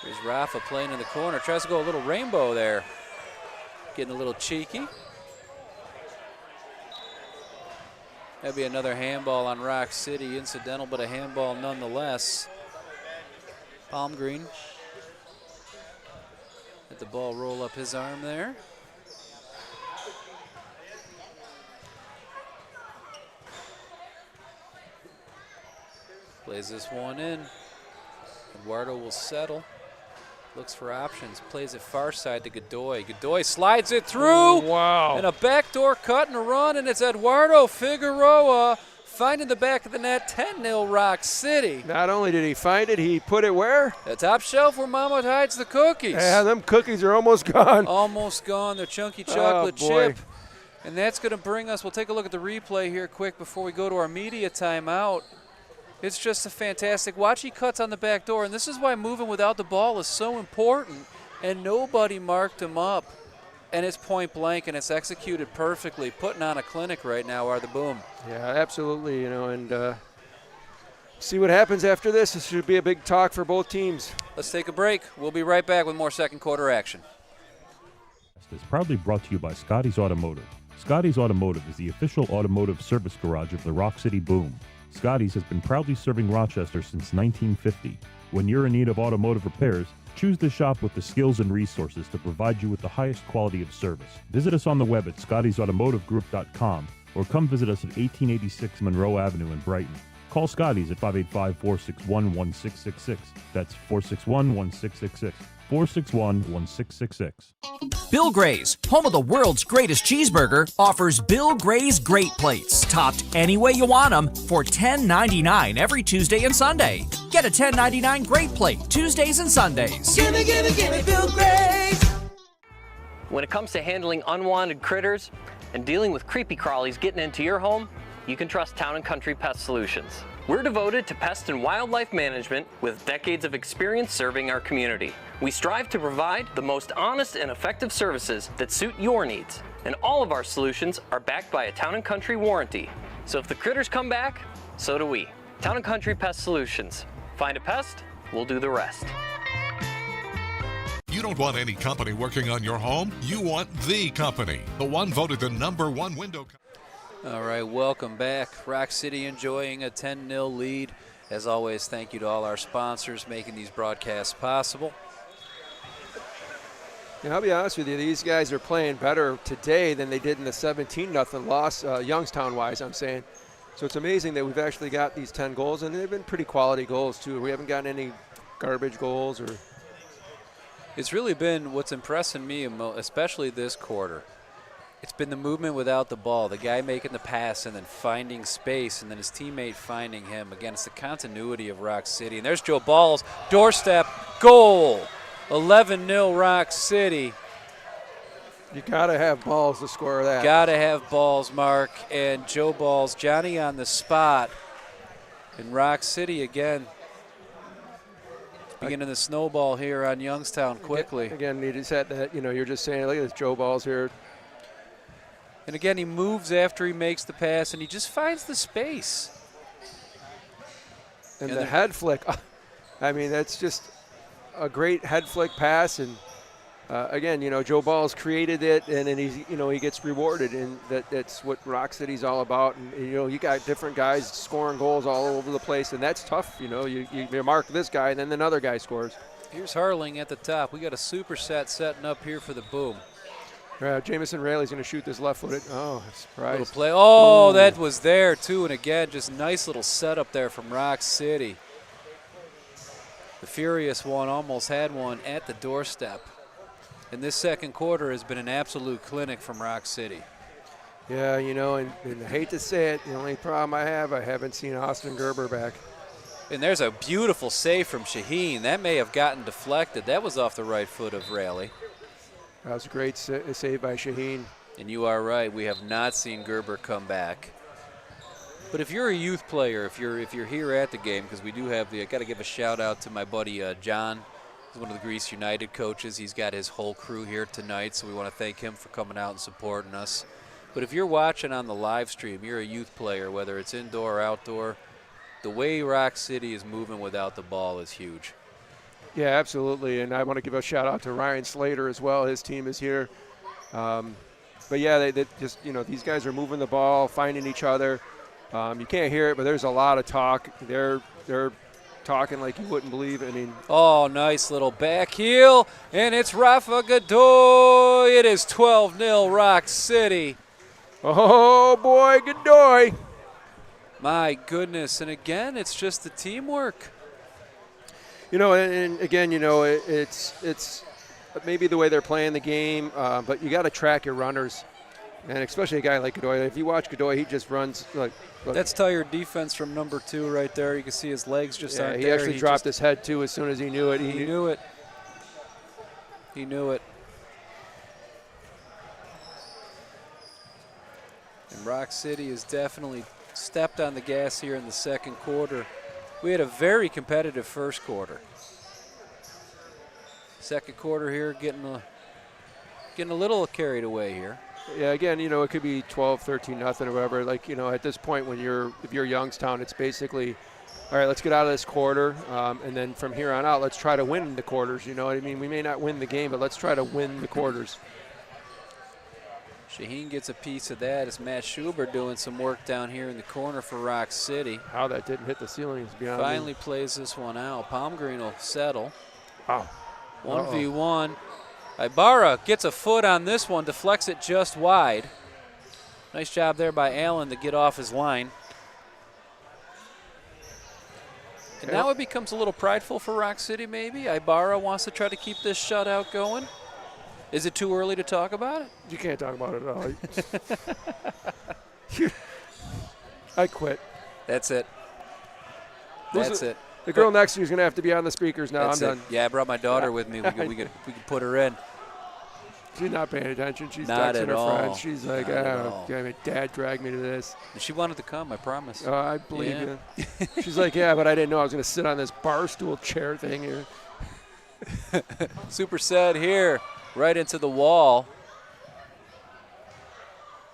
There's Rafa playing in the corner, tries to go a little rainbow there. Getting a little cheeky. That'd be another handball on Roc City, incidental, but a handball nonetheless. Palm Green. Let the ball roll up his arm there. Plays this one in. Eduardo will settle. Looks for options. Plays it far side to Godoy. Godoy slides it through. Wow. And a backdoor cut and a run, and it's Eduardo Figueroa finding the back of the net. 10-0 Roc City. Not only did he find it, he put it where? The top shelf where Mama hides the cookies. Yeah, them cookies are almost gone. Almost gone. They're chunky chocolate boy. chip. And that's going to bring us, we'll take a look at the replay here quick before we go to our media timeout. It's just a fantastic watch. He cuts on the back door, and this is why moving without the ball is so important. And nobody marked him up. And it's point blank, and it's executed perfectly. Putting on a clinic right now are the Boom. Yeah, absolutely. And see what happens after this. This should be a big talk for both teams. Let's take a break. We'll be right back with more second quarter action. Is proudly brought to you by Scotty's Automotive. Scotty's Automotive is the official automotive service garage of the Roc City Boom. Scotty's has been proudly serving Rochester since 1950. When you're in need of automotive repairs, choose the shop with the skills and resources to provide you with the highest quality of service. Visit us on the web at scottysautomotivegroup.com or come visit us at 1886 Monroe Avenue in Brighton. Call Scotty's at 585-461-1666. That's 461-1666. 461-1666. Bill Gray's, home of the world's greatest cheeseburger, offers Bill Gray's Great Plates, topped any way you want them, for $10.99 every Tuesday and Sunday. Get a $10.99 Great Plate Tuesdays and Sundays. Gimme, gimme, gimme Bill Gray's. When it comes to handling unwanted critters and dealing with creepy crawlies getting into your home, you can trust Town & Country Pest Solutions. We're devoted to pest and wildlife management with decades of experience serving our community. We strive to provide the most honest and effective services that suit your needs, and all of our solutions are backed by a Town & Country warranty. So if the critters come back, so do we. Town & Country Pest Solutions. Find a pest, we'll do the rest. You don't want any company working on your home. You want the company. The one voted the #1 window company. All right, welcome back. Roc City enjoying a 10-0 lead. As always, thank you to all our sponsors making these broadcasts possible. Yeah, I'll be honest with you, these guys are playing better today than they did in the 17-0 loss, Youngstown-wise, I'm saying. So it's amazing that we've actually got these 10 goals, and they've been pretty quality goals, too. We haven't gotten any garbage goals. It's really been what's impressing me, especially this quarter. It's been the movement without the ball, the guy making the pass and then finding space and then his teammate finding him. Again, it's the continuity of Roc City. And there's Joe Ball's doorstep goal. 11-0 Roc City. You got to have balls to score that. Got to have balls, Mark. And Joe Ball's Johnny on the spot. And Roc City again beginning the snowball here on Youngstown quickly. Again, you just had that, you're just saying, look at this Joe Ball's here. And again, he moves after he makes the pass, and he just finds the space. And the head flick, I mean, that's just a great head flick pass. And again, Joe Ball's created it, and then he gets rewarded, and that's what Roc City's all about. And you got different guys scoring goals all over the place, and that's tough. You mark this guy, and then another guy scores. Here's Harling at the top. We got a superset setting up here for the Boom. Jamison Raley's going to shoot this left-footed. Oh, surprise. Little play. Oh, that was there, too. And again, just nice little setup there from Roc City. The Furious one almost had one at the doorstep. And this second quarter has been an absolute clinic from Roc City. Yeah, and I hate to say it, the only problem I haven't seen Austin Gerber back. And there's a beautiful save from Shaheen. That may have gotten deflected. That was off the right foot of Raley. That was a great save by Shaheen. And you are right. We have not seen Gerber come back. But if you're a youth player, if you're here at the game, because we do have I got to give a shout out to my buddy John. He's one of the Greece United coaches. He's got his whole crew here tonight, so we want to thank him for coming out and supporting us. But if you're watching on the live stream, you're a youth player, whether it's indoor or outdoor, the way Roc City is moving without the ball is huge. Yeah, absolutely, and I want to give a shout-out to Ryan Slater as well. His team is here. But, yeah, they just, these guys are moving the ball, finding each other. You can't hear it, but there's a lot of talk. They're talking like you wouldn't believe. Oh, nice little back heel, and it's Rafa Godoy. It is 12-0 Roc City. Oh, boy, Godoy. My goodness, and again, it's just the teamwork. You know, and again, you know, it's maybe the way they're playing the game, but you got to track your runners, and especially a guy like Godoy. If you watch Godoy, he just runs like. That's tired defense from number 2 right there. You can see his legs just aren't he there. Actually dropped his head too as soon as he knew it. He knew it. He knew it. And Roc City has definitely stepped on the gas here in the second quarter. We had a very competitive first quarter. Second quarter here, getting a little carried away here. Yeah, again, you know, it could be 12, 13, nothing or whatever. Like, you know, at this point when if you're Youngstown, it's basically, all right, let's get out of this quarter, and then from here on out, let's try to win the quarters. You know what I mean? We may not win the game, but let's try to win the quarters. Shaheen gets a piece of that. It's Matt Schubert doing some work down here in the corner for Roc City. How that didn't hit the ceiling is beyond me. Finally plays this one out. Palm Green will settle. Wow. 1v1. Ibarra gets a foot on this one, deflects it just wide. Nice job there by Allen to get off his line. And now it becomes a little prideful for Roc City maybe. Ibarra wants to try to keep this shutout going. Is it too early to talk about it? You can't talk about it at all. I quit. That's it. That's it. The girl next to you is going to have to be on the speakers now. I'm done. Yeah, I brought my daughter with me. We could put her in. She's not paying attention. She's Not texting at her all. friends. She's like, Not damn it, Dad dragged me to this. And she wanted to come, I promise. Oh, I believe you. She's like, yeah, but I didn't know I was going to sit on this bar stool chair thing here. Super set here, right into the wall.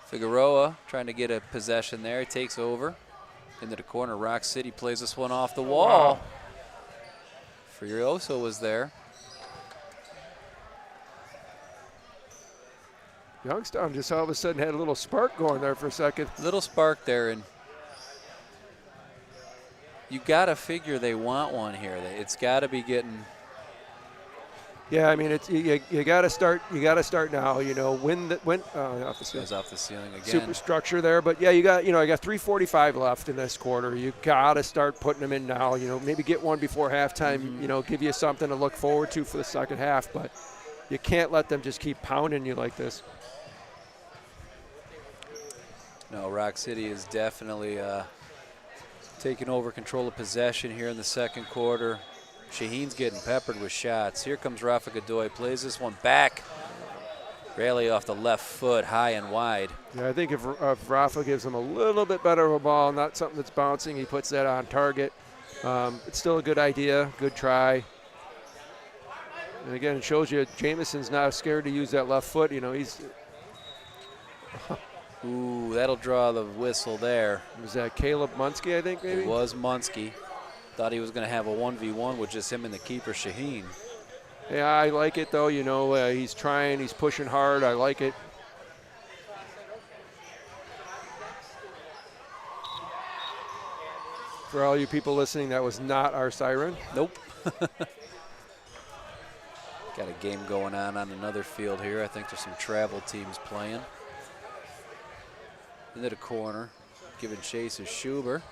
Figueroa trying to get a possession there. He takes over into the corner. Roc City plays this one off the wall. Wow. Furioso was there. Youngstown just all of a sudden had a little spark going there for a second. Little spark there, and you got to figure they want one here. It's got to be getting. Yeah, I mean, it's you got to start. You got to start now. You know, off the ceiling. Goes off the ceiling again. Superstructure there, but yeah, you got 3:45 left in this quarter. You got to start putting them in now. You know, maybe get one before halftime. Mm-hmm. You know, give you something to look forward to for the second half. But you can't let them just keep pounding you like this. No, Roc City is definitely taking over control of possession here in the second quarter. Shaheen's getting peppered with shots. Here comes Rafa Godoy, plays this one back. Rally off the left foot, high and wide. Yeah, I think if Rafa gives him a little bit better of a ball, not something that's bouncing, he puts that on target. It's still a good idea, good try. And again, it shows you Jameson's not scared to use that left foot. You know, he's. Ooh, that'll draw the whistle there. Was that Caleb Munsky, I think, maybe? It was Munsky. Thought he was going to have a 1v1 with just him and the keeper, Shaheen. Yeah, I like it, though. You know, he's trying. He's pushing hard. I like it. For all you people listening, that was not our siren. Nope. Got a game going on another field here. I think there's some travel teams playing. Into the corner, giving chase is Schubert.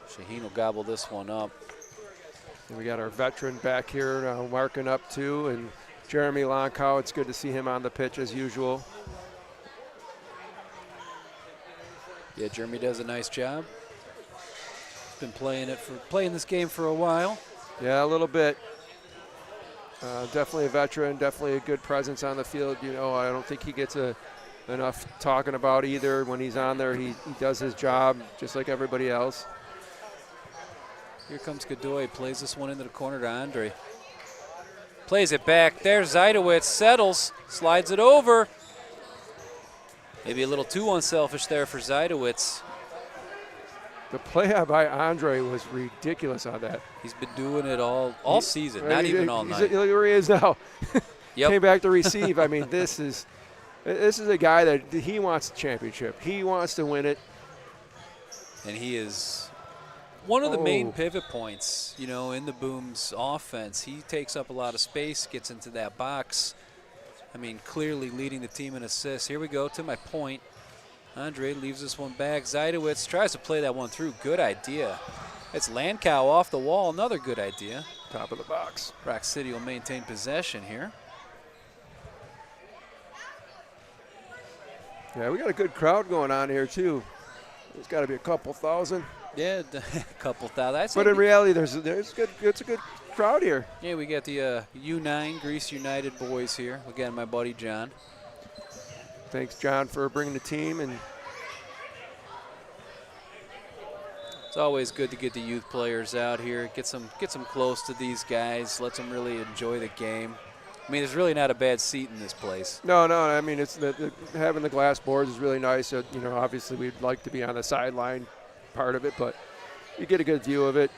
Shaheen will gobble this one up. And we got our veteran back here marking up too, and Jeremy Lonkow. It's good to see him on the pitch as usual. Yeah, Jeremy does a nice job. He's been playing this game for a while. Yeah, a little bit. Definitely a veteran, definitely a good presence on the field. You know, I don't think he gets enough talking about either. When he's on there, he does his job just like everybody else. Here comes Godoy, plays this one into the corner to Andre. Plays it back there, Zajdowitz settles, slides it over. Maybe a little too unselfish there for Zajdowitz. The play by Andre was ridiculous on that. He's been doing it all season, not even all night. Look where he is now. Yep. Came back to receive. I mean, this is a guy that he wants the championship. He wants to win it. And he is one of the main pivot points, you know, in the Boom's offense. He takes up a lot of space, gets into that box. I mean, clearly leading the team in assists. Here we go to my point. Andre leaves this one back. Zajdowitz tries to play that one through. Good idea. It's Lankow off the wall. Another good idea. Top of the box. Roc City will maintain possession here. Yeah, we got a good crowd going on here, too. There's got to be a couple thousand. Yeah, a couple thousand. But in reality, it's a good crowd here. Yeah, we got the U9 Greece United boys here. Again, my buddy John. Thanks, John, for bringing the team. And it's always good to get the youth players out here, get some close to these guys, let them really enjoy the game. I mean, there's really not a bad seat in this place. No. I mean, it's having the glass boards is really nice. You know, obviously we'd like to be on the sideline part of it, but you get a good view of it.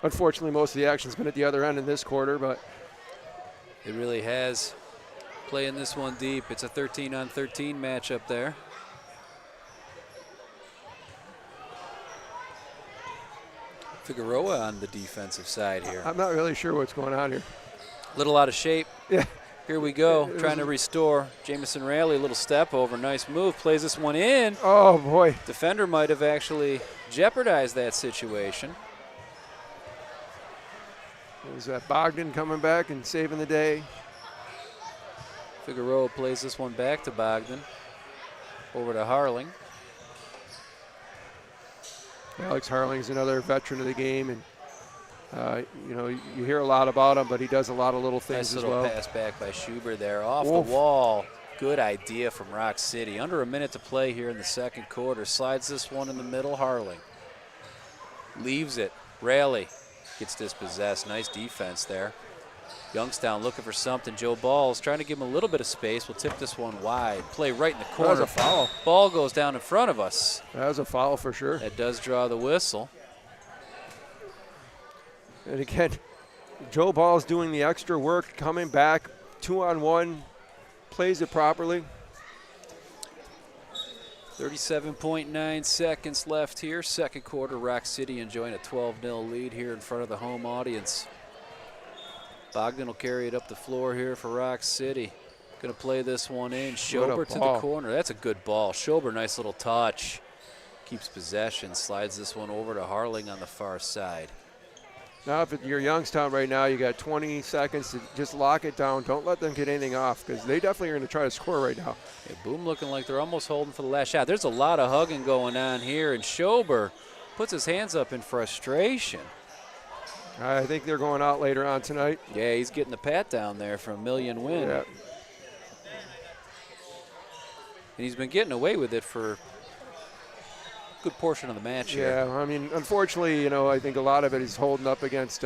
Unfortunately, most of the action's been at the other end in this quarter, but it really has. Playing this one deep. It's a 13-on-13 matchup there. Figueroa on the defensive side here. I'm not really sure what's going on here. Little out of shape. Yeah. Here we go, trying to restore. Jamison Raley, a little step over, nice move, plays this one in. Oh, boy. Defender might have actually jeopardized that situation. Was that Bogdan coming back and saving the day? Figueroa plays this one back to Bogdan. Over to Harling. Alex Harling's another veteran of the game, and you know, you hear a lot about him, but he does a lot of little things nice as well. Nice little pass back by Schubert there, off the wall. Good idea from Roc City. Under a minute to play here in the second quarter. Slides this one in the middle, Harling. Leaves it, Raley gets dispossessed. Nice defense there. Youngstown looking for something. Joe Ball's trying to give him a little bit of space. We'll tip this one wide. Play right in the corner. That was a foul. Ball goes down in front of us. That was a foul for sure. That does draw the whistle. And again, Joe Ball's doing the extra work, coming back, 2-on-1, plays it properly. 37.9 seconds left here. Second quarter, Roc City enjoying a 12-0 lead here in front of the home audience. Bogdan will carry it up the floor here for Roc City. Going to play this one in. Schober to the corner. That's a good ball. Schober, nice little touch. Keeps possession. Slides this one over to Harling on the far side. Now, if you're Youngstown right now, you got 20 seconds to just lock it down. Don't let them get anything off, because they definitely are going to try to score right now. Yeah, Boom looking like they're almost holding for the last shot. There's a lot of hugging going on here, and Schober puts his hands up in frustration. I think they're going out later on tonight. Yeah, he's getting the pat down there from Million Win. Yeah. And he's been getting away with it for a good portion of the match here. Yeah, I mean, unfortunately, you know, I think a lot of it is holding up against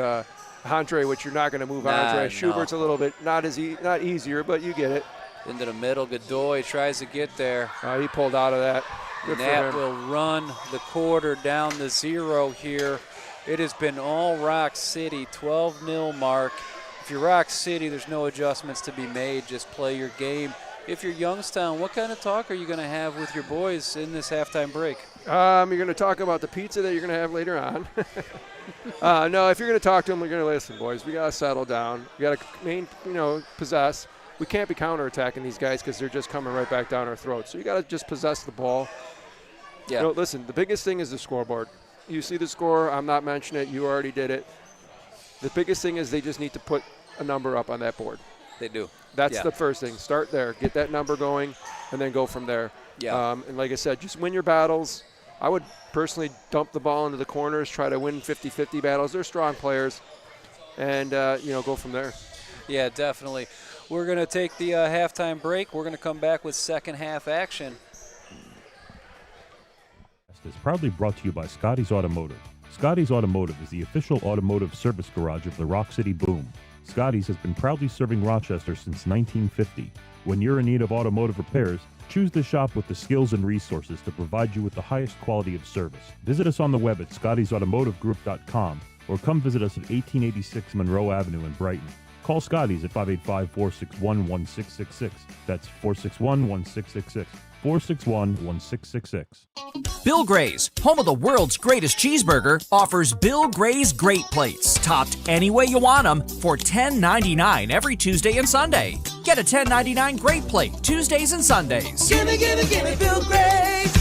Andre, which you're not going to move Andre. Schubert's a little bit not easier, but you get it. Into the middle, Godoy tries to get there. He pulled out of that. Good and that will run the quarter down the 0 here. It has been all Roc City, 12-0 mark. If you're Roc City, there's no adjustments to be made. Just play your game. If you're Youngstown, what kind of talk are you going to have with your boys in this halftime break? You're going to talk about the pizza that you're going to have later on. No, if you're going to talk to them, we're going to listen, boys. We got to settle down. We got to, possess. We can't be counterattacking these guys because they're just coming right back down our throats. So you got to just possess the ball. Yeah. Listen, the biggest thing is the scoreboard. You see the score. I'm not mentioning it. You already did it. The biggest thing is they just need to put a number up on that board. They do. That's the first thing. Start there. Get that number going, and then go from there. Yeah. And like I said, just win your battles. I would personally dump the ball into the corners, try to win 50-50 battles. They're strong players. And, go from there. Yeah, definitely. We're going to take the halftime break. We're going to come back with second half action. Is proudly brought to you by Scotty's Automotive. Scotty's Automotive is the official automotive service garage of the Roc City Boom. Scotty's has been proudly serving Rochester since 1950. When you're in need of automotive repairs, choose the shop with the skills and resources to provide you with the highest quality of service. Visit us on the web at scottysautomotivegroup.com or come visit us at 1886 Monroe Avenue in Brighton. Call Scotty's at 585-461-1666. That's 461-1666. 461-1666. Bill Gray's, home of the world's greatest cheeseburger, offers Bill Gray's Great Plates, topped any way you want them, for $10.99 every Tuesday and Sunday. Get a $10.99 Great Plate Tuesdays and Sundays. Gimme, gimme, gimme Bill Gray's.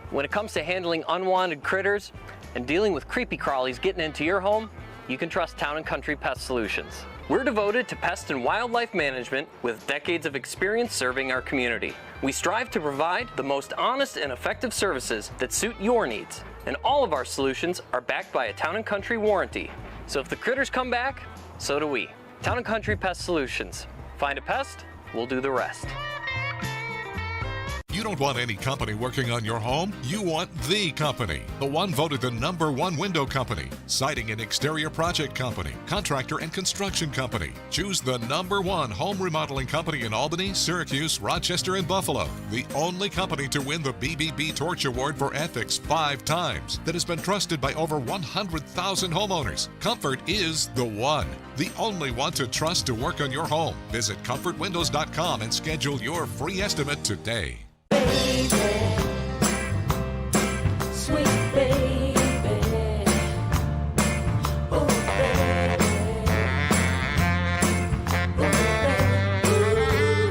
When it comes to handling unwanted critters and dealing with creepy crawlies getting into your home, you can trust Town & Country Pest Solutions. We're devoted to pest and wildlife management with decades of experience serving our community. We strive to provide the most honest and effective services that suit your needs, and all of our solutions are backed by a Town & Country warranty. So if the critters come back, so do we. Town & Country Pest Solutions. Find a pest, we'll do the rest. You don't want any company working on your home. You want the company. The one voted the #1 window company, siding and exterior project company, contractor and construction company. Choose the #1 home remodeling company in Albany, Syracuse, Rochester, and Buffalo. The only company to win the BBB Torch Award for Ethics 5 times that has been trusted by over 100,000 homeowners. Comfort is the one. The only one to trust to work on your home. Visit comfortwindows.com and schedule your free estimate today. Sweet baby, oh baby,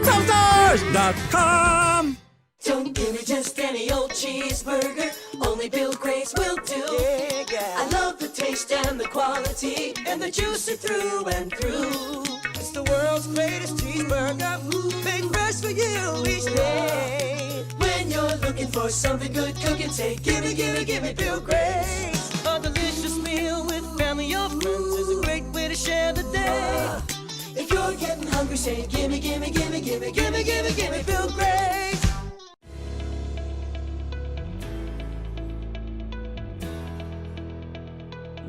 Stars.com. don't give me just any old cheeseburger, only Bill Gray's will do. I love the taste and the quality, and the juicy through and through. It's the world's greatest cheeseburger, made fresh for you each day. When you're looking for something good cooking, say gimme, gimme, gimme Bill Gray's. A delicious meal with family or friends is a great way to share the day. If you're getting hungry, say gimme, gimme, gimme, gimme, gimme, gimme, gimme Bill Gray's.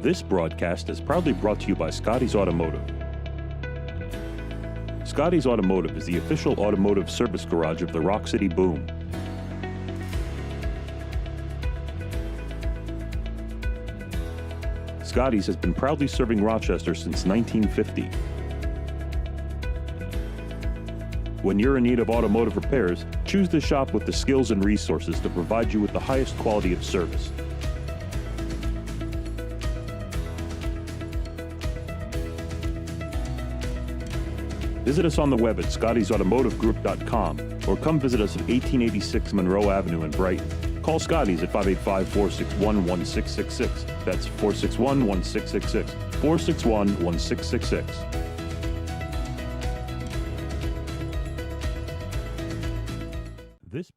This broadcast is proudly brought to you by Scotty's Automotive. Scotty's Automotive is the official automotive service garage of the Roc City Boom. Scotty's has been proudly serving Rochester since 1950. When you're in need of automotive repairs, choose to shop with the skills and resources to provide you with the highest quality of service. Visit us on the web at scottysautomotivegroup.com or come visit us at 1886 Monroe Avenue in Brighton. Call Scotty's at 585-461-1666. That's 461-1666. 461-1666. This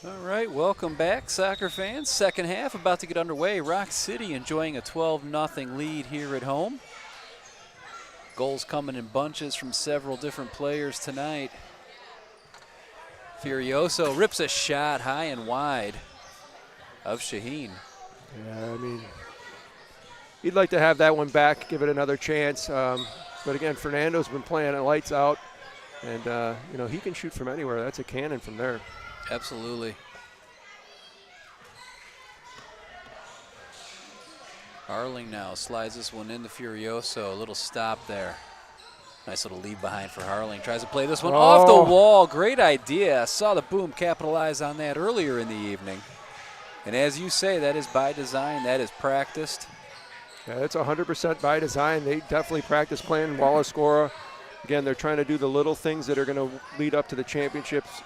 All right, welcome back, soccer fans. Second half about to get underway. Roc City enjoying a 12-0 lead here at home. Goals coming in bunches from several different players tonight. Furioso rips a shot high and wide of Shaheen. Yeah, I mean, he'd like to have that one back, give it another chance. But again, Fernando's been playing it lights out, and you know, he can shoot from anywhere. That's a cannon from there. Absolutely. Harling now slides this one into Furioso. A little stop there. Nice little leave behind for Harling. Tries to play this one off the wall. Great idea. Saw the Boom capitalize on that earlier in the evening. And as you say, that is by design. That is practiced. Yeah, that's 100% by design. They definitely practice playing Waller Scora. Again, they're trying to do the little things that are going to lead up to the championships.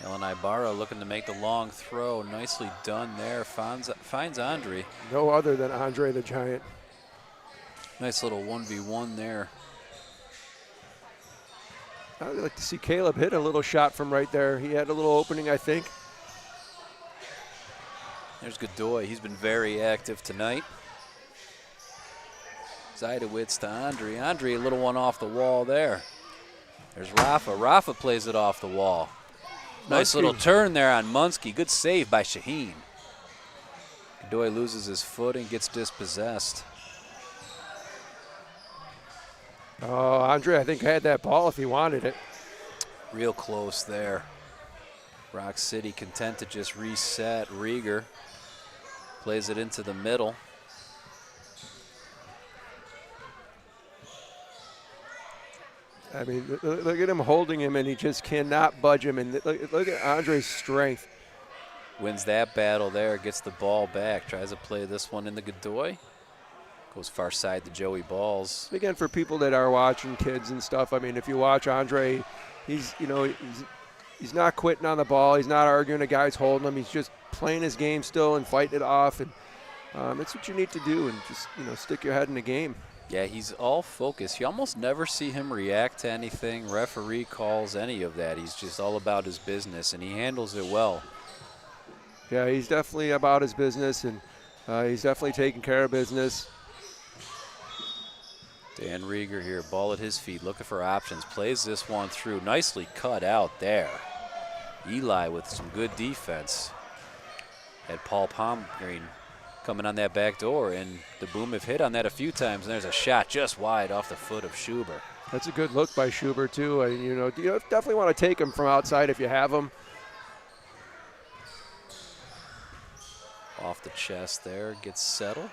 Ellen Ibarra looking to make the long throw. Nicely done there. Finds Andre. No other than Andre the Giant. Nice little 1v1 there. I'd like to see Caleb hit a little shot from right there. He had a little opening, I think. There's Godoy. He's been very active tonight. Zajdowitz to Andre. Andre, a little one off the wall there. There's Rafa. Rafa plays it off the wall. Nice little turn there on Munsky. Good save by Shaheen. Godoy loses his foot and gets dispossessed. Oh, Andre, I think had that ball if he wanted it. Real close there. Roc City content to just reset. Rieger plays it into the middle. I mean, look at him holding him, and he just cannot budge him. And look at Andre's strength. Wins that battle there, gets the ball back. Tries to play this one into Godoy. Goes far side to Joey Balls. Again, for people that are watching, kids and stuff, I mean, if you watch Andre, he's not quitting on the ball. He's not arguing a guy's holding him. He's just playing his game still and fighting it off. And it's what you need to do, and just, stick your head in the game. Yeah, he's all focused. You almost never see him react to anything, referee calls, any of that. He's just all about his business, and he handles it well. Yeah, he's definitely about his business, and he's definitely taking care of business. Dan Rieger here, ball at his feet, looking for options. Plays this one through. Nicely cut out there. Eli with some good defense. Had Paul Palmgreen coming on that back door, and the Boom have hit on that a few times, and there's a shot just wide off the foot of Schubert. That's a good look by Schubert, too. You definitely want to take him from outside if you have him. Off the chest there, gets settled.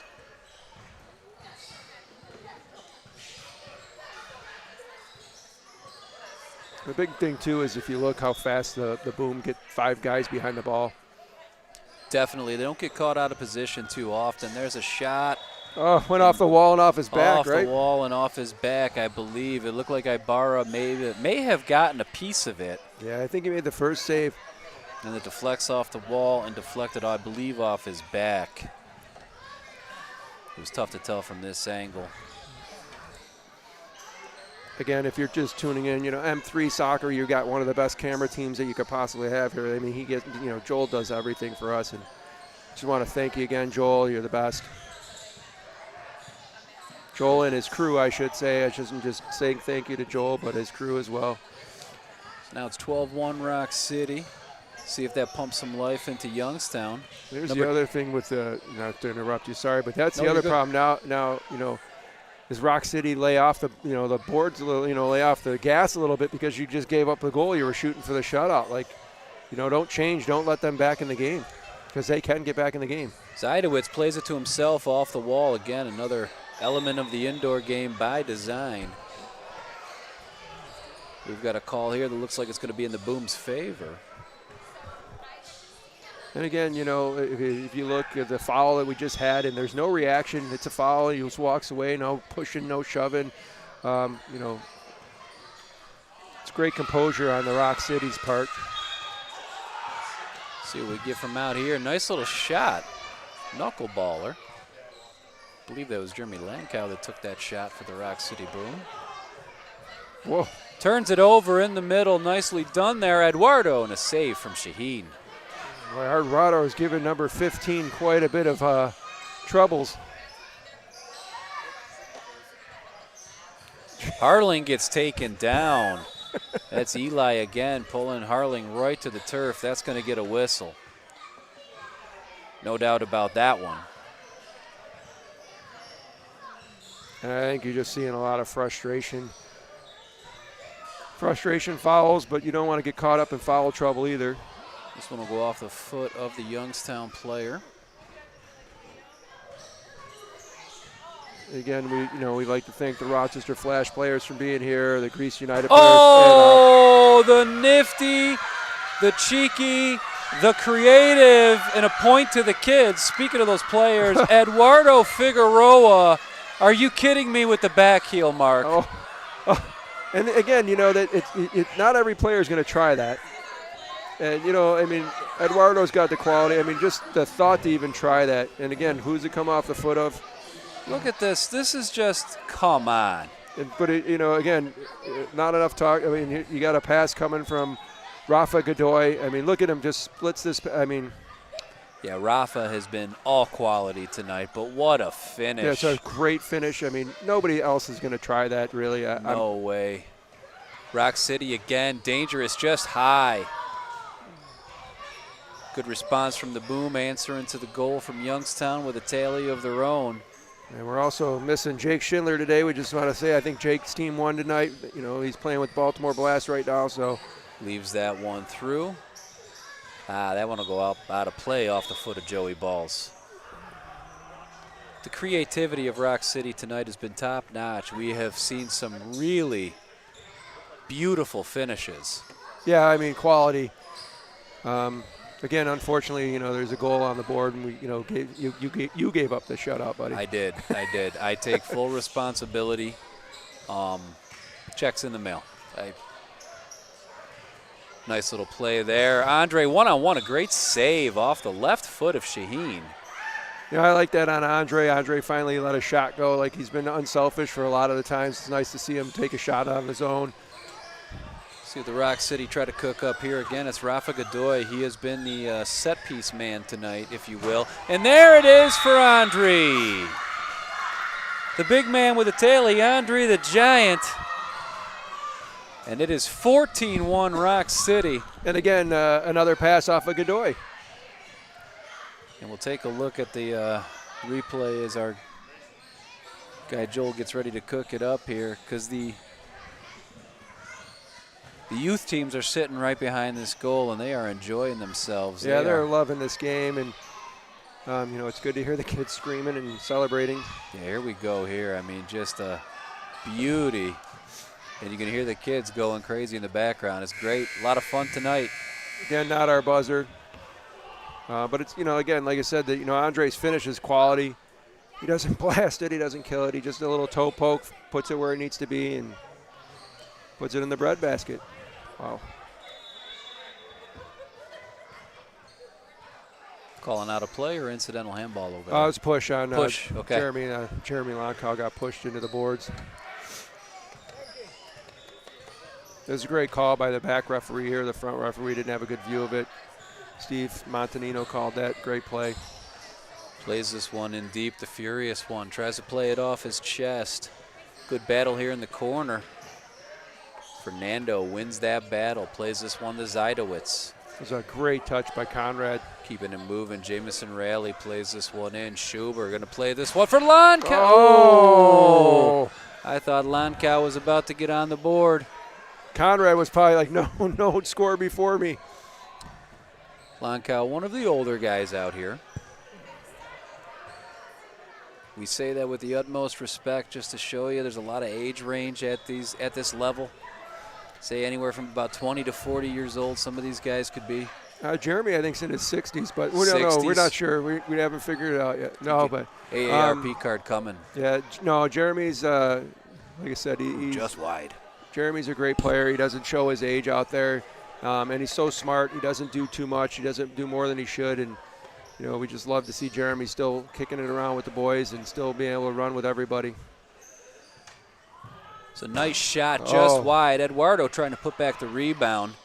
The big thing, too, is if you look how fast the Boom get 5 guys behind the ball. Definitely. They don't get caught out of position too often. There's a shot. Oh, went off the wall and off his back, right? Off the wall and off his back, I believe. It looked like Ibarra may have gotten a piece of it. Yeah, I think he made the first save. And it deflects off the wall and deflected, I believe, off his back. It was tough to tell from this angle. Again, if you're just tuning in, M3 Soccer, you got one of the best camera teams that you could possibly have here. I mean, Joel does everything for us, and just want to thank you again, Joel. You're the best. Joel and his crew, I should say. I shouldn't just say thank you to Joel, but his crew as well. So now it's 12-1 Roc City. See if that pumps some life into Youngstown. There's the other thing with not to interrupt you, sorry, but that's the other problem now, is Roc City lay off the boards a little, lay off the gas a little bit because you just gave up the goal. You were shooting for the shutout. Like, don't change. Don't let them back in the game because they can get back in the game. Zajdowitz plays it to himself off the wall. Again, another element of the indoor game by design. We've got a call here that looks like it's going to be in the Boom's favor. And again, if you look at the foul that we just had, and there's no reaction, it's a foul. He just walks away, no pushing, no shoving. It's great composure on the Roc City's part. See what we get from out here. Nice little shot. Knuckleballer. I believe that was Jeremy Lankow that took that shot for the Roc City Boom. Whoa. Turns it over in the middle. Nicely done there, Eduardo, and a save from Shaheen. Boy, Eduardo has given number 15 quite a bit of troubles. Harling gets taken down. That's Eli again, pulling Harling right to the turf. That's going to get a whistle. No doubt about that one. And I think you're just seeing a lot of frustration. Frustration fouls, but you don't want to get caught up in foul trouble either. This one will go off the foot of the Youngstown player. Again, we'd like to thank the Rochester Flash players for being here, the Greece United players. Oh, the nifty, the cheeky, the creative, and a point to the kids. Speaking of those players, Eduardo Figueroa, are you kidding me with the back heel, Mark? Oh. And again, that not every player is going to try that. And, Eduardo's got the quality. Just the thought to even try that. And again, who's it come off the foot of? Look at this. This is just, come on. But, again, not enough talk. You got a pass coming from Rafa Godoy. Look at him just splits this. Yeah, Rafa has been all quality tonight, but what a finish. Yeah, it's a great finish. Nobody else is going to try that, really. No way. Roc City again, dangerous, just high. Good response from the Boom, answering to the goal from Youngstown with a tally of their own. And we're also missing Jake Schindler today. We just want to say I think Jake's team won tonight. He's playing with Baltimore Blast right now, so. Leaves that one through. That one will go out of play off the foot of Joey Balls. The creativity of Roc City tonight has been top-notch. We have seen some really beautiful finishes. Yeah, quality. Again, unfortunately, there's a goal on the board, and you gave up the shutout, buddy. I did. I take full responsibility. Checks in the mail. Nice little play there. Andre, one-on-one, a great save off the left foot of Shaheen. I like that on Andre. Andre finally let a shot go. Like, he's been unselfish for a lot of the times. It's nice to see him take a shot on his own. See the Roc City try to cook up here again. It's Rafa Godoy. He has been the set-piece man tonight, if you will. And there it is for Andre. The big man with the tally, Andre the Giant. And it is 14-1 Roc City. And again, another pass off of Godoy. And we'll take a look at the replay as our guy Joel gets ready to cook it up here, because the youth teams are sitting right behind this goal, and they are enjoying themselves. Yeah, they're loving this game, and it's good to hear the kids screaming and celebrating. Yeah, here we go here. Just a beauty. And you can hear the kids going crazy in the background. It's great. A lot of fun tonight. Again, not our buzzer. But it's, again, like I said, Andre's finish is quality. He doesn't blast it. He doesn't kill it. He just a little toe poke, puts it where it needs to be, and puts it in the breadbasket. Wow. Calling out a play or incidental handball over there? It was push on okay. Jeremy Lonkow got pushed into the boards. It was a great call by the back referee here. The front referee didn't have a good view of it. Steve Montanino called that. Great play. Plays this one in deep, the furious one. Tries to play it off his chest. Good battle here in the corner. Fernando wins that battle. Plays this one to Zajdowitz. It was a great touch by Conrad. Keeping him moving. Jamison Raleigh plays this one in. Schuber going to play this one for Lonkow. Oh! I thought Lonkow was about to get on the board. Conrad was probably like, no, score before me. Lonkow, one of the older guys out here. We say that with the utmost respect, just to show you there's a lot of age range at this level. Say anywhere from about 20 to 40 years old, some of these guys could be. Jeremy, I think, is in his 60s, but we don't know. We're not sure. We haven't figured it out yet. No, but AARP card coming. Yeah, no, Jeremy's, like I said, he's just wide. Jeremy's a great player. He doesn't show his age out there, and he's so smart. He doesn't do too much. He doesn't do more than he should, and we just love to see Jeremy still kicking it around with the boys and still being able to run with everybody. It's a nice shot just wide. Eduardo trying to put back the rebound.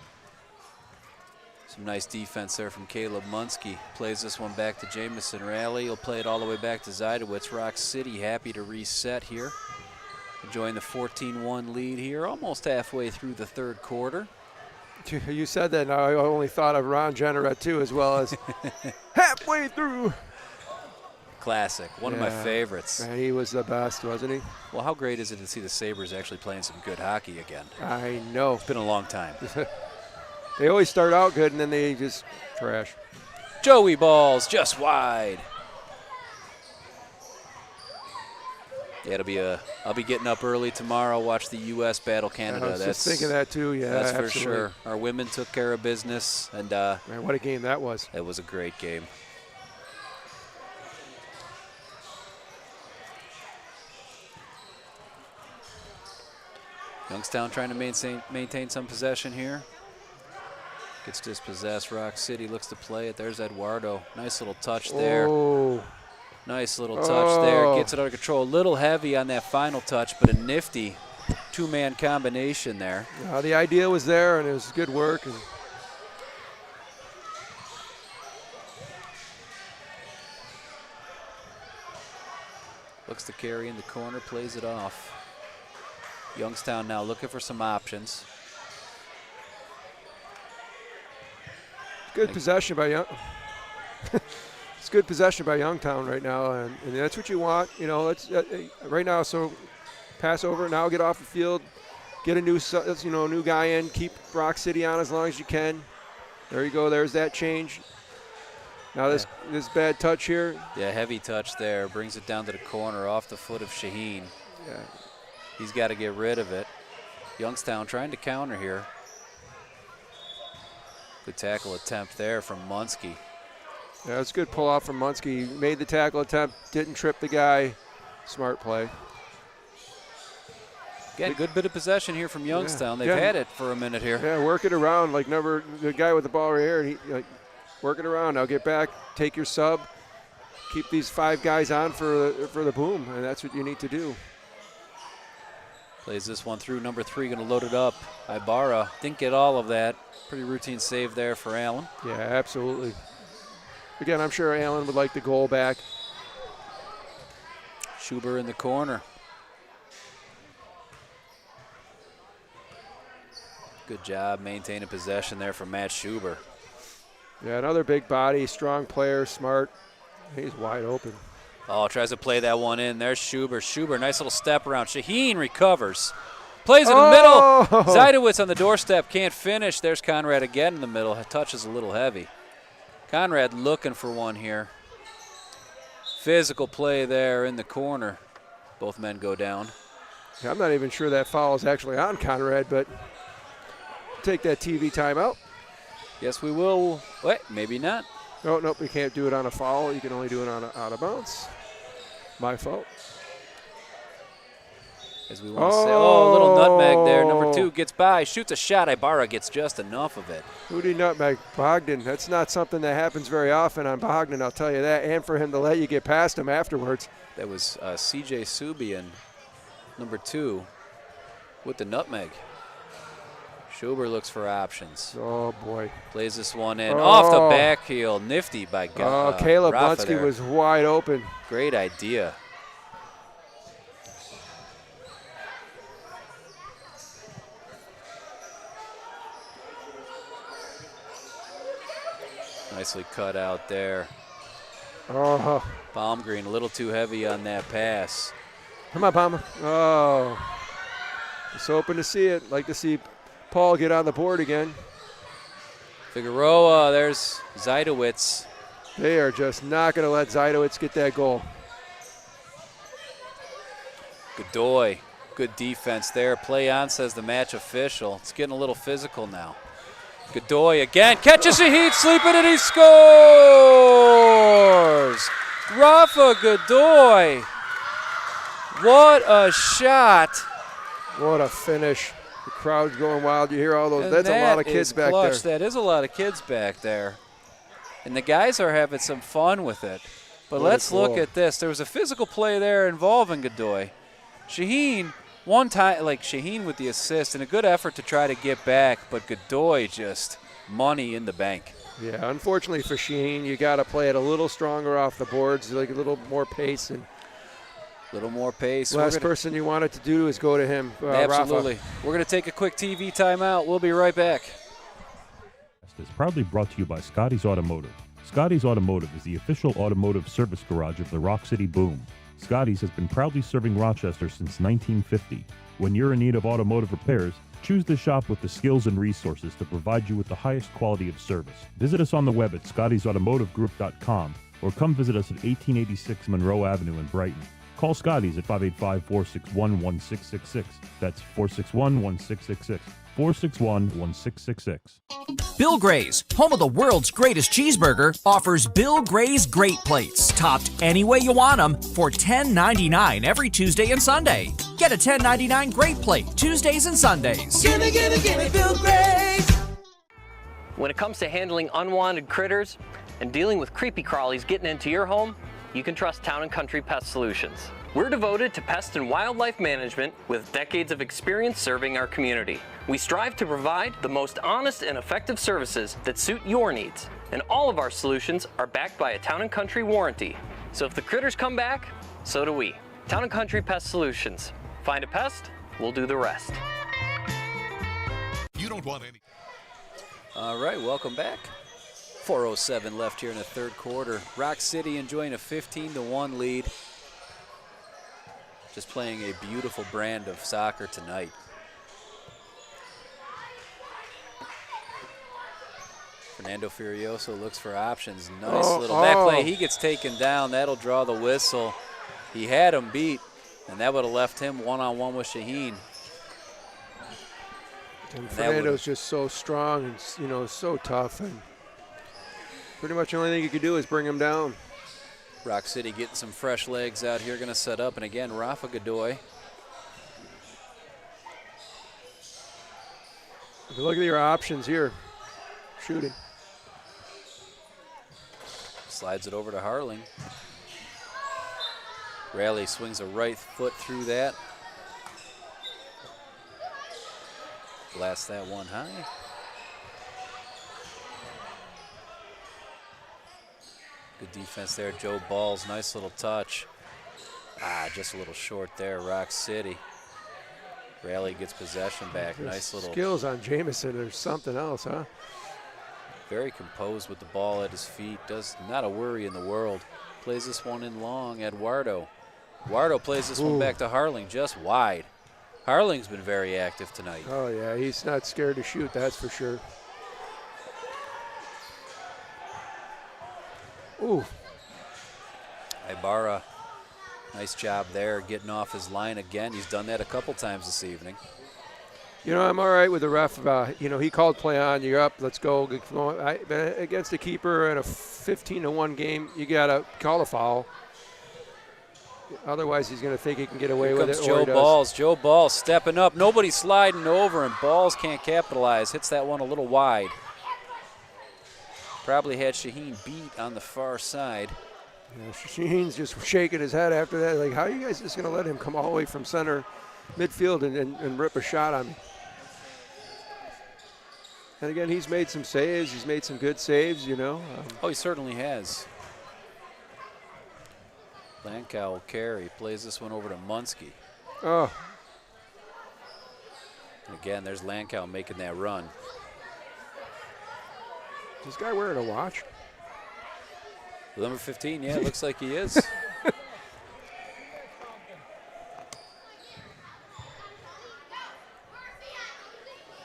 Some nice defense there from Caleb Munsky. Plays this one back to Jamison Raleigh. He'll play it all the way back to Zydowitz. Roc City happy to reset here. Enjoying the 14-1 lead here, almost halfway through the third quarter. You said that, and I only thought of Ron Jenneret too, as well as halfway through. Classic, one of my favorites. Man, he was the best, wasn't he? Well, how great is it to see the Sabres actually playing some good hockey again? I know. It's been a long time. They always start out good, and then they just trash. Joey balls just wide. Yeah, I'll be getting up early tomorrow, watch the U.S. battle Canada. I was just thinking that too, yeah. That's absolutely. for sure. Our women took care of business, and man, what a game that was. It was a great game. Youngstown trying to maintain some possession here. Gets dispossessed. Roc City looks to play it. There's Eduardo. Nice little touch there. Oh. Nice little touch there. Gets it under control. A little heavy on that final touch, but a nifty two-man combination there. The idea was there, and it was good work. And looks to carry in the corner, plays it off. Youngstown now looking for some options. Good possession by It's good possession by Youngstown right now, and that's what you want. You know, it's right now. So pass over now, get off the field, get a new guy in, keep Roc City on as long as you can. There you go. There's that change. Now this bad touch here. Yeah, heavy touch there. Brings it down to the corner off the foot of Shaheen. Yeah. He's got to get rid of it. Youngstown trying to counter here. Good tackle attempt there from Munsky. Yeah, it's a good pull off from Munsky. Made the tackle attempt, didn't trip the guy. Smart play. Again, good bit of possession here from Youngstown. They've had it for a minute here. Yeah, work it around like the guy with the ball right here. He work it around. Now get back, take your sub, keep these 5 guys on for the boom, and that's what you need to do. Plays this one through. Number 3 going to load it up. Ibarra didn't get all of that. Pretty routine save there for Allen. Yeah, absolutely. Again, I'm sure Allen would like the goal back. Schuber in the corner. Good job maintaining possession there from Matt Schuber. Yeah, another big body, strong player, smart. He's wide open. Oh, tries to play that one in. There's Schuber. Schuber, nice little step around. Shaheen recovers. Plays in the middle. Zydowitz on the doorstep, can't finish. There's Conrad again in the middle. Touch is a little heavy. Conrad looking for one here. Physical play there in the corner. Both men go down. Yeah, I'm not even sure that foul is actually on Conrad, but take that TV timeout. Yes, we will. Wait, maybe not. Oh, nope, we can't do it on a foul. You can only do it on out of bounds. My fault. As we want to say, a little nutmeg there. Number 2 gets by, shoots a shot. Ibarra gets just enough of it. Who'd nutmeg? Bogdan. That's not something that happens very often on Bogdan, I'll tell you that. And for him to let you get past him afterwards. That was C.J. Subian, number 2, with the nutmeg. Schuber looks for options. Oh, boy. Plays this one in. Off the back heel. Nifty by Caleb Rafa Munsky there. was wide open. Great idea. Nicely cut out there. Oh. Baumgreen a little too heavy on that pass. Come on, Palmer. Oh. Just hoping to see it. Like to see Paul get on the board again. Figueroa, there's Zydowitz. They are just not going to let Zydowitz get that goal. Godoy, good defense there. Play on, says the match official. It's getting a little physical now. Godoy again, catches a heat, sleeping, and he scores! Rafa Godoy. What a shot. What a finish. The crowd's going wild. You hear all those. That's a lot of kids back there. That is a lot of kids back there. And the guys are having some fun with it. But let's look at this. There was a physical play there involving Godoy. Shaheen One time, like Shaheen with the assist and a good effort to try to get back, but Godoy just money in the bank. Yeah, unfortunately for Sheen, you got to play it a little stronger off the boards, like a little more pace. And a little more pace. Last person you want it to do is go to him, Absolutely. Rafa. We're going to take a quick TV timeout. We'll be right back. Is proudly brought to you by Scotty's Automotive. Scotty's Automotive is the official automotive service garage of the Roc City Boom. Scotty's has been proudly serving Rochester since 1950. When you're in need of automotive repairs, choose the shop with the skills and resources to provide you with the highest quality of service. Visit us on the web at scottysautomotivegroup.com or come visit us at 1886 Monroe Avenue in Brighton. Call Scotty's at 585-461-1666. That's 461-1666. 461-1666. Bill Gray's, home of the world's greatest cheeseburger, offers Bill Gray's Great Plates, topped any way you want them, for $10.99 every Tuesday and Sunday. Get a $10.99 Great Plate Tuesdays and Sundays. Gimme, gimme, gimme Bill Gray's. When it comes to handling unwanted critters and dealing with creepy crawlies getting into your home, you can trust Town & Country Pest Solutions. We're devoted to pest and wildlife management with decades of experience serving our community. We strive to provide the most honest and effective services that suit your needs. And all of our solutions are backed by a Town & Country warranty. So if the critters come back, so do we. Town & Country Pest Solutions. Find a pest, we'll do the rest. You don't want any. All right, welcome back. 4:07 left here in the third quarter. Roc City enjoying a 15-1 lead. Just playing a beautiful brand of soccer tonight. Fernando Furioso looks for options. Nice little that play. He gets taken down. That'll draw the whistle. He had him beat, and that would have left him one-on-one with Shaheen. And Fernando's just so strong and, you know, so tough. And pretty much the only thing you could do is bring him down. Roc City getting some fresh legs out here, going to set up. And again, Rafa Godoy. If you look at your options here, shooting. Slides it over to Harling. Raleigh swings a right foot through that. Blasts that one high. Good defense there, Joe Balls, nice little touch. Just a little short there, Roc City. Raleigh gets possession back, nice little. Skills on Jamison or something else, huh? Very composed with the ball at his feet, does not a worry in the world. Plays this one in long, Eduardo. Eduardo plays this one back to Harling, just wide. Harling's been very active tonight. Oh yeah, he's not scared to shoot, that's for sure. Ooh. Ibarra, nice job there getting off his line again. He's done that a couple times this evening. You know, I'm all right with the ref. You know, he called play on, you're up, let's go. Against a keeper in a 15-1 game, you got to call a foul. Otherwise, he's going to think he can get away with it. Joe Balls. Joe Balls stepping up. Nobody's sliding over, and Balls can't capitalize. Hits that one a little wide. Probably had Shaheen beat on the far side. Yeah, Shaheen's just shaking his head after that. Like, how are you guys just going to let him come all the way from center midfield and rip a shot on me? And again, he's made some saves. He's made some good saves, you know. He certainly has. Lankow will carry. Plays this one over to Munsky. Oh. And again, there's Lankow making that run. Is this guy wearing a watch? Number 15, yeah, it looks like he is.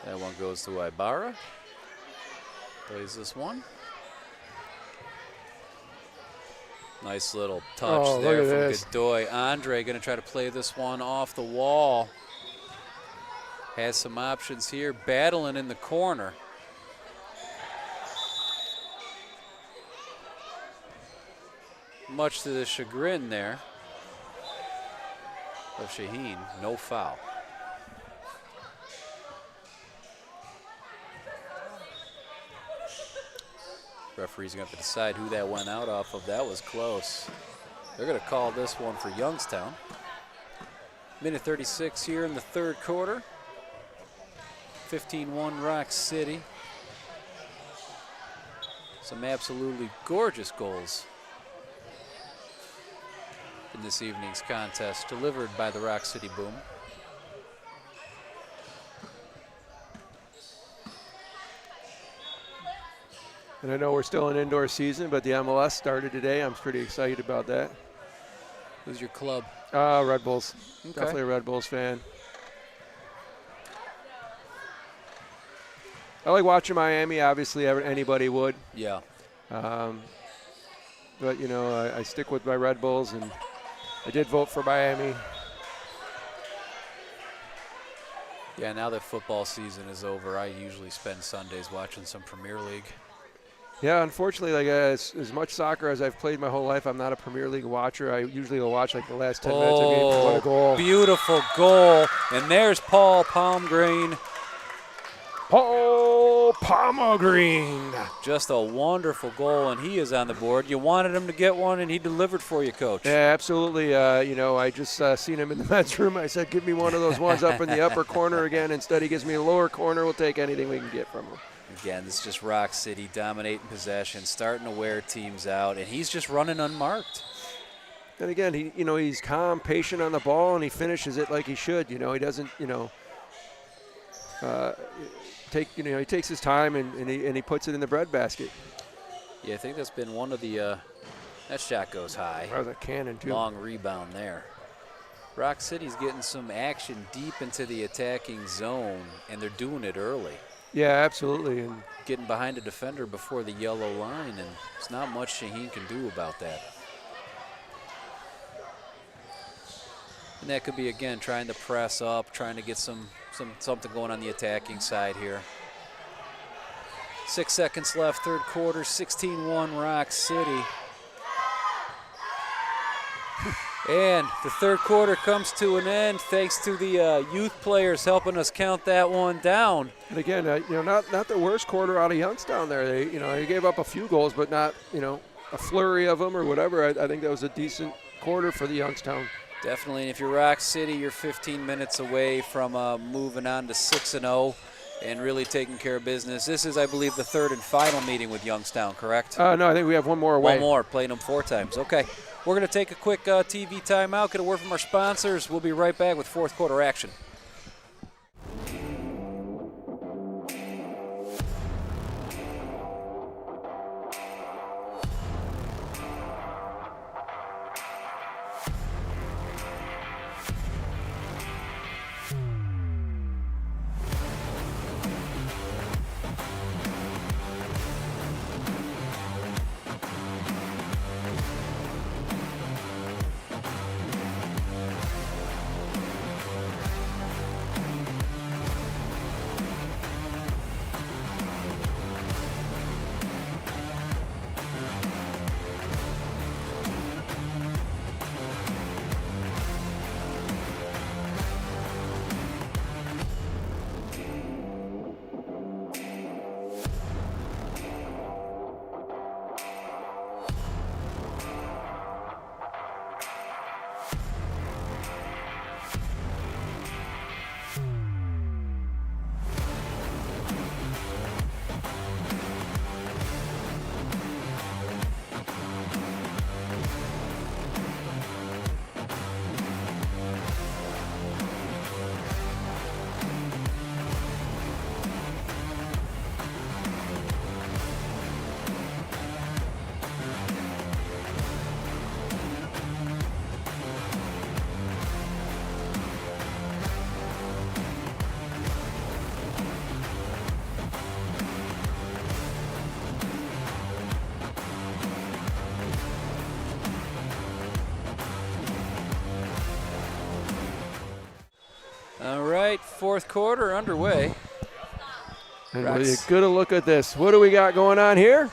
That one goes to Ibarra. Plays this one. Nice little touch there from Godoy. Andre going to try to play this one off the wall. Has some options here, battling in the corner. Much to the chagrin there of Shaheen, no foul. Referee's going to have to decide who that went out off of. That was close. They're going to call this one for Youngstown. Minute 36 here in the third quarter. 15-1 Roc City. Some absolutely gorgeous goals in this evening's contest, delivered by the Roc City Boom. And I know we're still in indoor season, but the MLS started today. I'm pretty excited about that. Who's your club? Red Bulls. Okay. Definitely a Red Bulls fan. I like watching Miami. Obviously, anybody would. Yeah. But, you know, I stick with my Red Bulls, and I did vote for Miami. Yeah, now that football season is over, I usually spend Sundays watching some Premier League. Yeah, unfortunately, like as much soccer as I've played my whole life, I'm not a Premier League watcher. I usually will watch like the last 10 minutes of the game. What a goal. Beautiful goal. And there's Paul Palmgreen. Paul Palmgreen. Just a wonderful goal, and he is on the board. You wanted him to get one, and he delivered for you, Coach. Yeah, absolutely. You know, I just seen him in the men's room. I said, give me one of those ones up in the upper corner again. Instead, he gives me a lower corner. We'll take anything we can get from him. Again, this is just Roc City dominating possession, starting to wear teams out, and he's just running unmarked. And again, he's calm, patient on the ball, and he finishes it like he should. You know, he doesn't, he takes his time and he puts it in the breadbasket. Yeah, I think that's been one of the. That shot goes high. That was a cannon too. Long rebound there. Roc City's getting some action deep into the attacking zone, and they're doing it early. Yeah, absolutely. And getting behind a defender before the yellow line, and there's not much Shaheen can do about that. And that could be, again, trying to press up, trying to get something going on the attacking side here. 6 seconds left, third quarter, 16-1 Roc City. And the third quarter comes to an end thanks to the youth players helping us count that one down. And again, not the worst quarter out of Youngstown there. They gave up a few goals, but not, a flurry of them or whatever. I think that was a decent quarter for the Youngstown. Definitely, and if you're Roc City, you're 15 minutes away from moving on to 6-0 and really taking care of business. This is, I believe, the third and final meeting with Youngstown, correct? No, I think we have one more away. One more, playing them 4 times. Okay. We're going to take a quick TV timeout, get a word from our sponsors. We'll be right back with fourth quarter action. All right, fourth quarter underway. And will you get a look at this? What do we got going on here?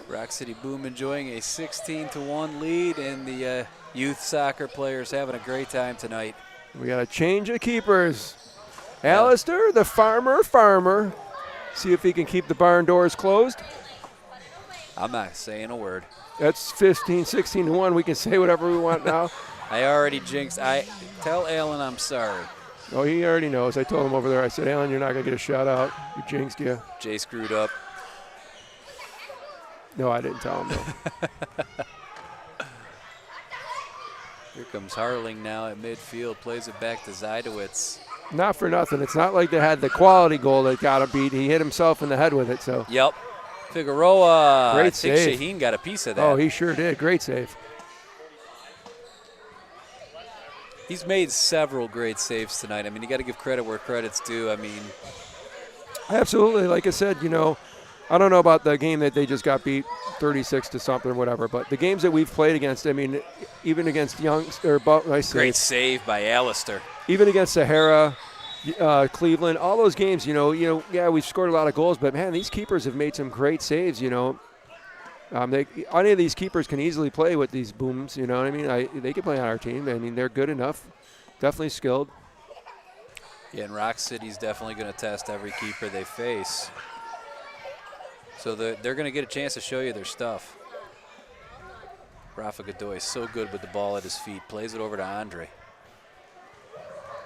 Roc City Boom enjoying a 16-1 lead, and the youth soccer players having a great time tonight. We got a change of keepers. Alistair, the farmer. See if he can keep the barn doors closed. I'm not saying a word. That's 15, 16-1. We can say whatever we want now. I already jinxed. Tell Alan I'm sorry. Oh, he already knows. I told him over there. I said, Alan, you're not going to get a shot out. You jinxed you. Jay screwed up. No, I didn't tell him, though. Here comes Harling now at midfield. Plays it back to Zydowitz. Not for nothing. It's not like they had the quality goal that got him beat. He hit himself in the head with it. So. Yep. Figueroa. Great I think save. Shaheen got a piece of that. Oh, he sure did. Great save. He's made several great saves tonight. I mean, you got to give credit where credit's due. I mean, absolutely. Like I said, you know, I don't know about the game that they just got beat 36 to something, whatever. But the games that we've played against, I mean, even against great save by Alistair. Even against Sahara, Cleveland, all those games, yeah, we've scored a lot of goals, but man, these keepers have made some great saves. Any of these keepers can easily play with these booms. You know what I mean? They can play on our team. I mean, they're good enough, definitely skilled. Yeah, and Roc City's definitely going to test every keeper they face. So they're going to get a chance to show you their stuff. Rafa Godoy is so good with the ball at his feet. Plays it over to Andre.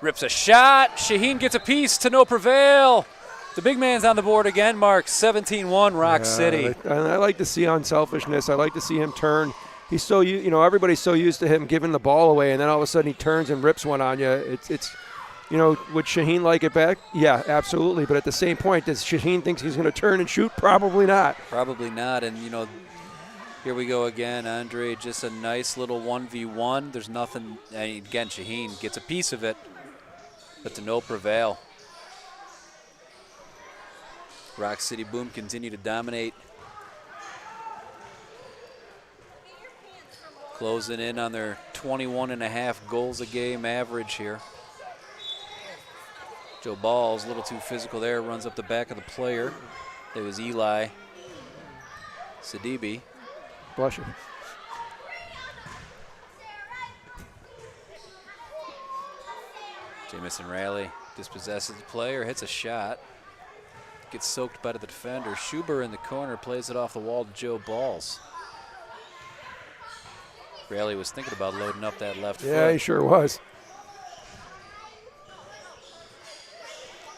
Rips a shot. Shaheen gets a piece to no prevail. The big man's on the board again, Mark. 17-1 Roc City. I like to see unselfishness. I like to see him turn. He's so, everybody's so used to him giving the ball away, and then all of a sudden he turns and rips one on you. It's would Shaheen like it back? Yeah, absolutely. But at the same point, does Shaheen think he's going to turn and shoot? Probably not. Probably not. And, here we go again. Andre, just a nice little 1v1. There's nothing. Again, Shaheen gets a piece of it, but to no prevail. Roc City Boom continue to dominate. Closing in on their 21.5 goals a game average here. Joe Ball's a little too physical there, runs up the back of the player. It was Eli Sidibe. Bless you. Jamison Raleigh dispossesses the player, hits a shot. Gets soaked by the defender. Schuber in the corner plays it off the wall to Joe Balls. Raleigh was thinking about loading up that left foot. Yeah, he sure was.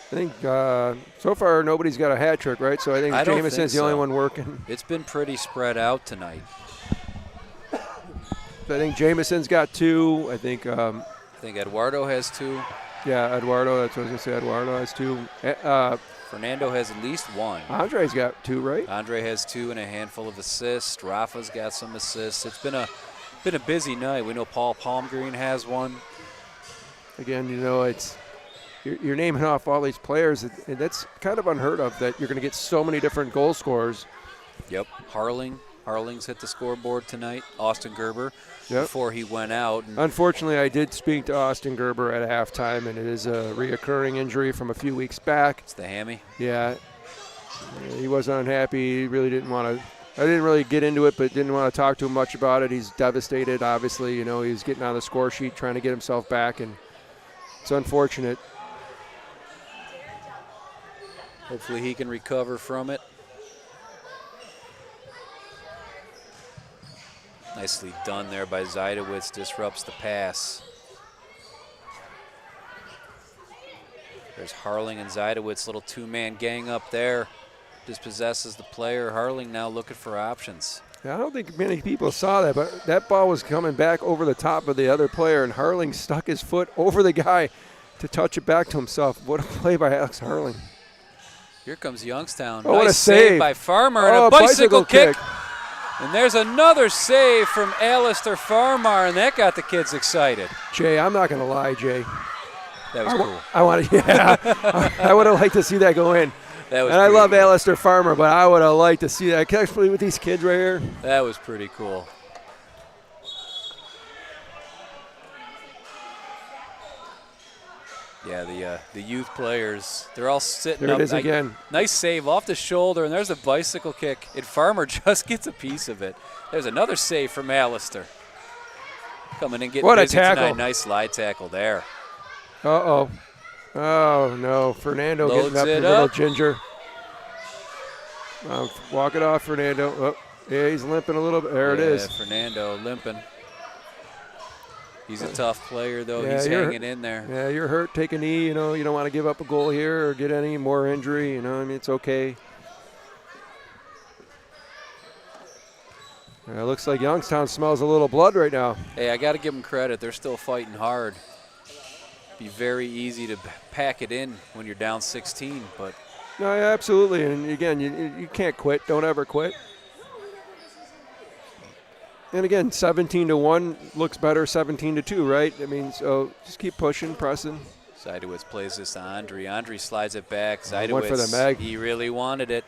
I think so far nobody's got a hat trick, right? So I think Jamison's the only one working. It's been pretty spread out tonight. I think Jamison's got 2. I think Eduardo has 2. Yeah, Eduardo. That's what I was going to say. Eduardo has 2. Fernando has at least 1. Andre's got 2, right? Andre has 2 and a handful of assists. Rafa's got some assists. It's been a busy night. We know Paul Palmgreen has 1. Again, it's you're naming off all these players, and that's kind of unheard of that you're going to get so many different goal scorers. Yep. Harling's hit the scoreboard tonight. Austin Gerber before he went out. Unfortunately, I did speak to Austin Gerber at halftime, and it is a reoccurring injury from a few weeks back. It's the hammy. Yeah. He was unhappy. He really didn't want to. I didn't really get into it, but didn't want to talk to him much about it. He's devastated, obviously. He's getting on the score sheet trying to get himself back, and it's unfortunate. Hopefully he can recover from it. Nicely done there by Zydowitz, disrupts the pass. There's Harling and Zydowitz, little 2-man gang up there. Dispossesses the player. Harling now looking for options. Yeah, I don't think many people saw that, but that ball was coming back over the top of the other player, and Harling stuck his foot over the guy to touch it back to himself. What a play by Alex Harling. Here comes Youngstown. Oh, nice what a save by Farmer, and a bicycle kick. And there's another save from Alistair Farmar, and that got the kids excited. Jay, I'm not going to lie, Jay. That was cool. I would have liked to see that go in. That was and I love cool. Alistair Farmer, but I would have liked to see that, especially with these kids right here. That was pretty cool. Yeah, the youth players, they're all sitting there up. There it is again. Nice save off the shoulder, and there's a bicycle kick, and Farmer just gets a piece of it. There's another save from Alistair. Coming in, getting busy tonight. Nice slide tackle there. Uh-oh. Oh, no. Fernando Loads getting up it to little Ginger. Walk it off, Fernando. Oh, yeah, he's limping a little bit. There it is. Fernando limping. He's a tough player, though. Yeah, He's hanging in there. Yeah, you're hurt. Take a knee. You know, you don't want to give up a goal here or get any more injury. You know, I mean, it's okay. It looks like Youngstown smells a little blood right now. Hey, I got to give them credit. They're still fighting hard. Be very easy to pack it in when you're down 16, but. No, yeah, absolutely. And again, you can't quit. Don't ever quit. And again, 17-1 looks better 17-2, right? I mean, so just keep pushing, pressing. Zajdowitz plays this to Andre. Andre slides it back. Zajdowitz, went for the mag. He really wanted it.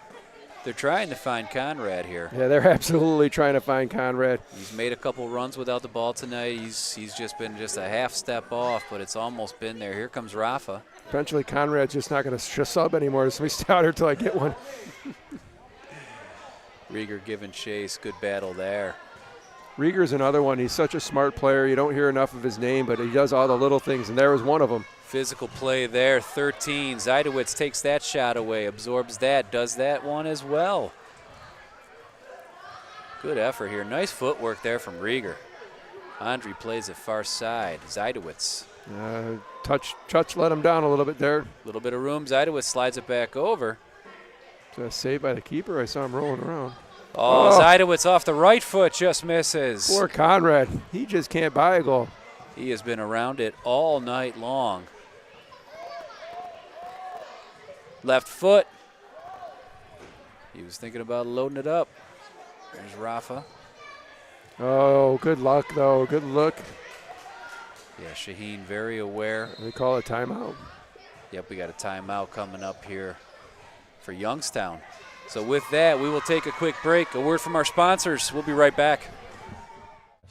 They're trying to find Conrad here. Yeah, they're absolutely trying to find Conrad. He's made a couple runs without the ball tonight. He's just been a half step off, but it's almost been there. Here comes Rafa. Eventually, Conrad's just not going to sub anymore, so we stay out here until I get one. Rieger giving chase. Good battle there. Rieger's another one. He's such a smart player. You don't hear enough of his name, but he does all the little things, and there was one of them. Physical play there, 13. Zajdowitz takes that shot away, absorbs that, does that one as well. Good effort here. Nice footwork there from Rieger. Andre plays it far side. Zajdowitz. Touch let him down a little bit there. A little bit of room. Zajdowitz slides it back over. Saved by the keeper. I saw him rolling around. Oh, Zajdowitz off the right foot just misses. Poor Conrad. He just can't buy a goal. He has been around it all night long. Left foot. He was thinking about loading it up. There's Rafa. Oh, good luck, though. Good look. Yeah, Shaheen very aware. We call it timeout. Yep, we got a timeout coming up here for Youngstown. So with that, we will take a quick break. A word from our sponsors. We'll be right back.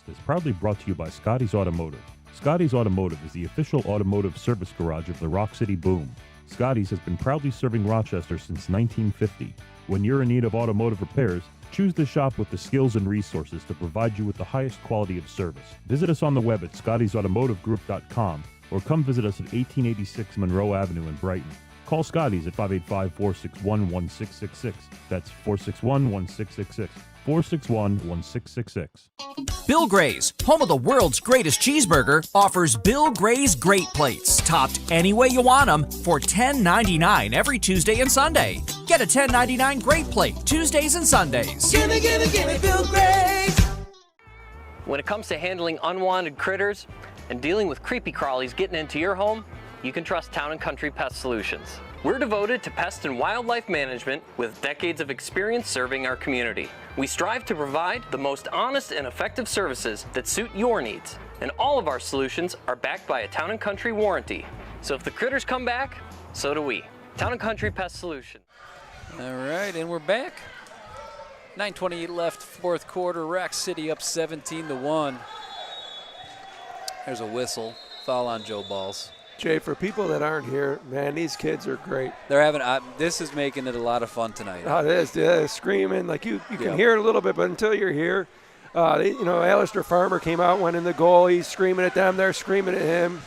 Is proudly brought to you by Scotty's Automotive. Scotty's Automotive is the official automotive service garage of the Roc City Boom. Scotty's has been proudly serving Rochester since 1950. When you're in need of automotive repairs, choose the shop with the skills and resources to provide you with the highest quality of service. Visit us on the web at scottysautomotivegroup.com or come visit us at 1886 Monroe Avenue in Brighton. Call Scotty's at 585-461-1666. That's 461-1666. 461-1666. Bill Gray's, home of the world's greatest cheeseburger, offers Bill Gray's Great Plates, topped any way you want them, for $10.99 every Tuesday and Sunday. Get a $10.99 Great Plate Tuesdays and Sundays. Gimme, gimme, gimme Bill Gray's. When it comes to handling unwanted critters and dealing with creepy crawlies getting into your home, you can trust Town & Country Pest Solutions. We're devoted to pest and wildlife management with decades of experience serving our community. We strive to provide the most honest and effective services that suit your needs, and all of our solutions are backed by a Town & Country warranty. So if the critters come back, so do we. Town & Country Pest Solutions. All right, and we're back. 9:28 left, fourth quarter. Roc City up 17-1. There's a whistle. Foul on Joe Balls. Jay, for people that aren't here, man, these kids are great. They're having this is making it a lot of fun tonight. Oh, it is. Yeah, screaming. Like you can hear it a little bit, but until you're here, Alistair Farmer came out, went in the goal. He's screaming at them. They're screaming at him.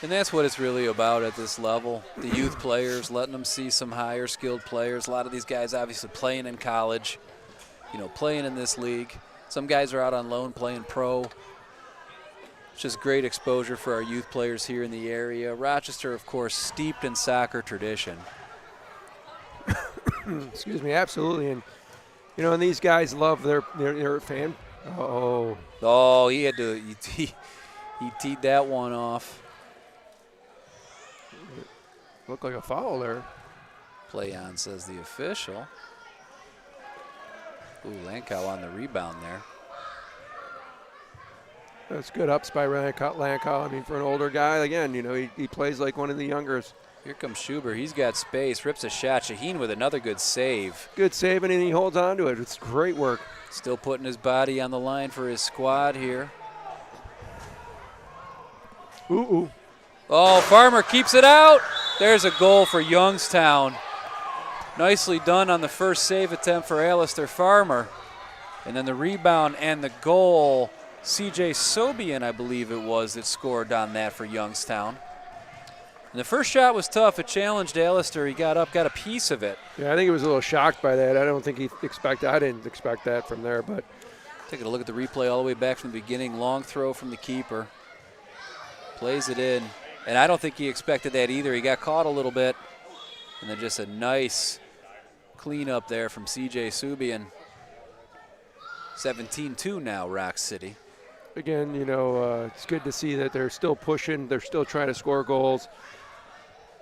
And that's what it's really about at this level. The youth players, letting them see some higher skilled players. A lot of these guys obviously playing in college, playing in this league. Some guys are out on loan playing pro. It's just great exposure for our youth players here in the area. Rochester, of course, steeped in soccer tradition. Excuse me, absolutely. And, and these guys love their fan. Oh, he had to, he teed that one off. Looked like a foul there. Play on, says the official. Ooh, Lankow on the rebound there. That's good ups by Lankow. I mean, for an older guy, again, he plays like one of the youngers. Here comes Schubert. He's got space, rips a shot. Shaheen with another good save. Good save, and he holds on to it. It's great work. Still putting his body on the line for his squad here. Ooh. Oh, Farmer keeps it out. There's a goal for Youngstown. Nicely done on the first save attempt for Alistair Farmer. And then the rebound and the goal. C.J. Sobian, I believe it was, that scored on that for Youngstown. And the first shot was tough. It challenged Alistair. He got up, got a piece of it. Yeah, I think he was a little shocked by that. I didn't expect that from there. But Taking a look at the replay all the way back from the beginning. Long throw from the keeper. Plays it in. And I don't think he expected that either. He got caught a little bit. And then just a nice cleanup there from C.J. Subian. 17-2 now, Roc City. Again, you know, it's good to see that they're still pushing. They're still trying to score goals.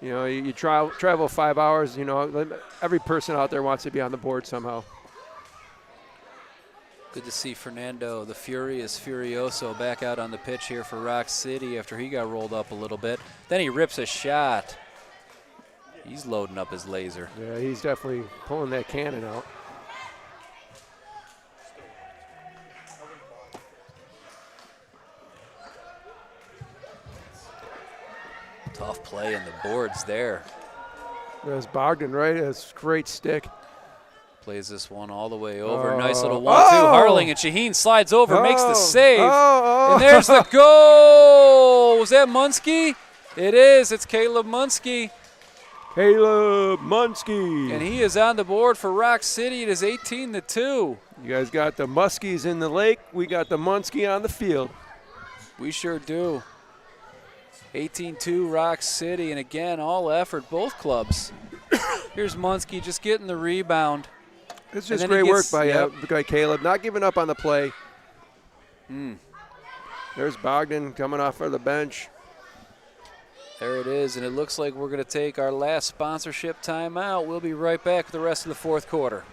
You know, you travel 5 hours, you know, every person out there wants to be on the board somehow. Good to see Fernando, the Furious Furioso, back out on the pitch here for Roc City after he got rolled up a little bit. Then he rips a shot. He's loading up his laser. Yeah, he's definitely pulling that cannon out. Tough play in the boards there. There's Bogdan, right? That's a great stick. Plays this one all the way over. Nice little 1-2. Harling and Shaheen slides over, makes the save. And there's the goal. Was that Munsky? It is. It's Caleb Munsky. Caleb Munsky. And he is on the board for Roc City. It is 18-2. You guys got the Muskies in the lake. We got the Munsky on the field. We sure do. 18-2 Roc City. And again, all effort, both clubs. Here's Munsky just getting the rebound. It's just great work by Caleb, not giving up on the play. There's Bogdan coming off of the bench. There it is, and it looks like we're going to take our last sponsorship timeout. We'll be right back with the rest of the fourth quarter.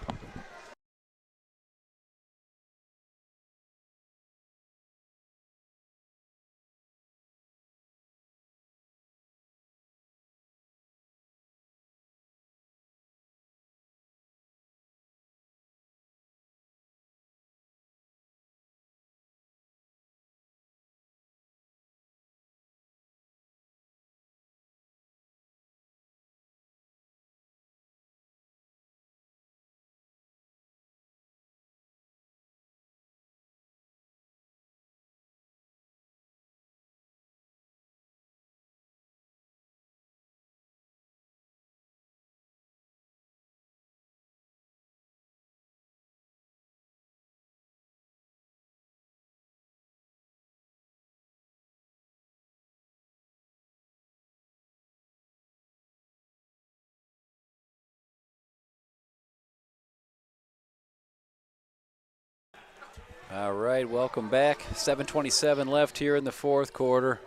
All right, welcome back. 7:27 left here in the fourth quarter.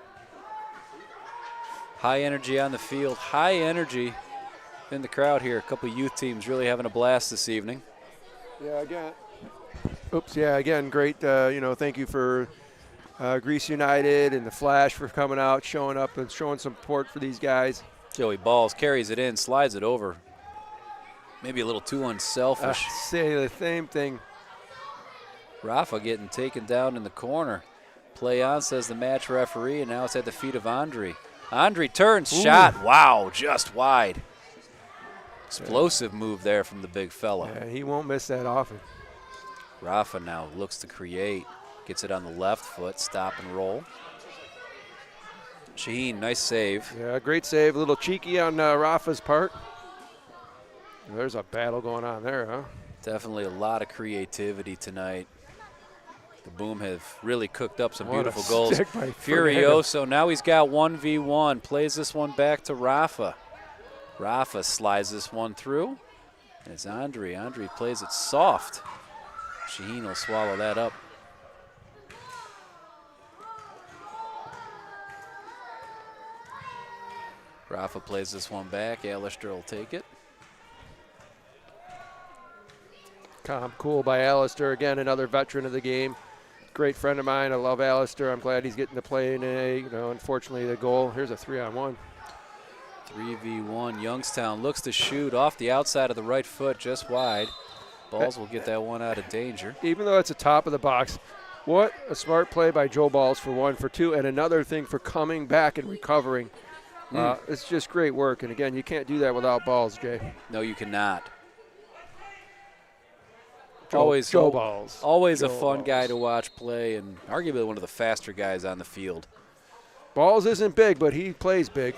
High energy on the field, high energy in the crowd here. A couple youth teams really having a blast this evening. Yeah, again, great, you know, thank you for Greece United and the Flash for coming out, showing up and showing support for these guys. Joey Balls carries it in, slides it over. Maybe a little too unselfish. Say the same thing. Rafa getting taken down in the corner. Play on, says the match referee, and now it's at the feet of Andre. Andre turns, shot. Wow, just wide. Explosive move there from the big fella. Yeah, he won't miss that often. Rafa now looks to create. Gets it on the left foot, stop and roll. Shaheen, nice save. Yeah, great save. A little cheeky on Rafa's part. There's a battle going on there, huh? Definitely a lot of creativity tonight. The Boom have really cooked up some beautiful goals. Furioso, now he's got 1v1. Plays this one back to Rafa. Rafa slides this one through. And it's Andre. Andre plays it soft. Shaheen will swallow that up. Rafa plays this one back. Alistair will take it. Cool by Alistair. Again, another veteran of the game. Great friend of mine. I love Alistair. I'm glad he's getting to play in a, you know, unfortunately the goal. Here's a 3-on-1. 3v1. Youngstown looks to shoot off the outside of the right foot, just wide. Balls will get that one out of danger. Even though it's a top of the box, what a smart play by Joe Balls for one, for two, and another thing for coming back and recovering. It's just great work. And again, you can't do that without Balls, Jay. No, you cannot. Joe Balls. Always a fun guy to watch play, and arguably one of the faster guys on the field. Balls isn't big, but he plays big.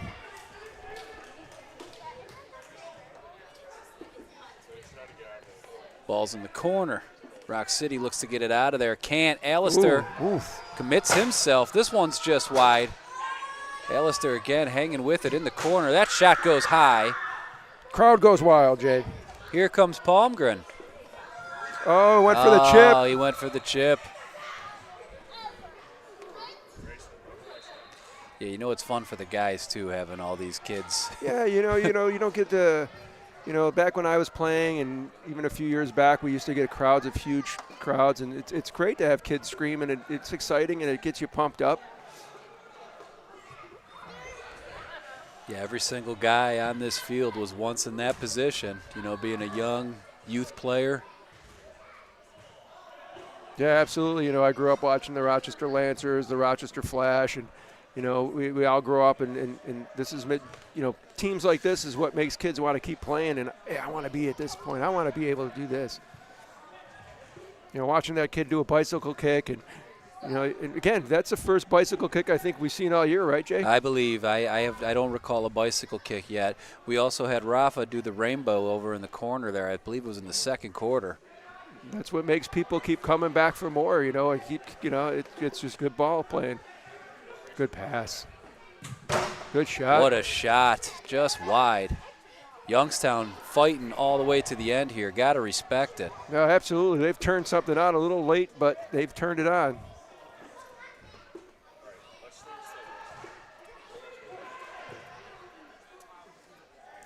Ball's in the corner. Roc City looks to get it out of there. Can't. Alistair commits himself. This one's just wide. Alistair again hanging with it in the corner. That shot goes high. Crowd goes wild, Jay. Here comes Palmgren. Oh, went for the chip. Oh, he went for the chip. Yeah, you know it's fun for the guys too, having all these kids. Yeah, you don't get to, back when I was playing, and even a few years back, we used to get crowds of huge crowds, and it's great to have kids screaming. And it's exciting, and it gets you pumped up. Yeah, every single guy on this field was once in that position, being a young youth player. Yeah, absolutely. I grew up watching the Rochester Lancers, the Rochester Flash, and, we all grow up, and this is, teams like this is what makes kids want to keep playing, and hey, I want to be at this point. I want to be able to do this. Watching that kid do a bicycle kick, and, and again, that's the first bicycle kick I think we've seen all year, right, Jay? I believe. I don't recall a bicycle kick yet. We also had Rafa do the rainbow over in the corner there. I believe it was in the second quarter. That's what makes people keep coming back for more, and keep, it's just good ball playing. Good pass. Good shot. What a shot. Just wide. Youngstown fighting all the way to the end here. Got to respect it. No, absolutely. They've turned something on a little late, but they've turned it on.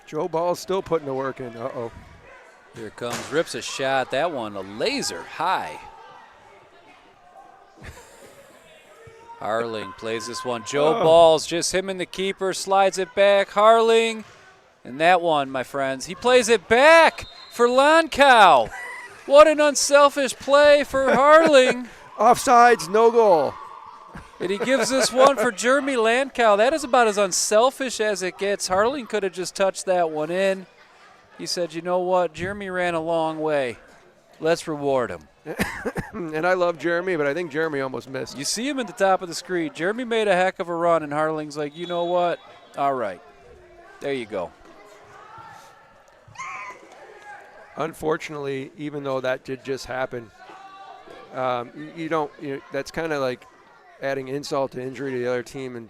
Joe Ball's still putting the work in. Uh-oh. Here it comes. Rips a shot. That one, a laser high. Harling plays this one. Joe Ball's just him and the keeper. Slides it back. Harling. And that one, my friends, he plays it back for Lonkow. What an unselfish play for Harling. Offsides, no goal. And he gives this one for Jeremy Landkow. That is about as unselfish as it gets. Harling could have just touched that one in. He said, you know what, Jeremy ran a long way. Let's reward him. And I love Jeremy, but I think Jeremy almost missed. You see him at the top of the screen. Jeremy made a heck of a run, and Harling's like, you know what? All right. There you go. Unfortunately, even though that did just happen, that's kind of like adding insult to injury to the other team. And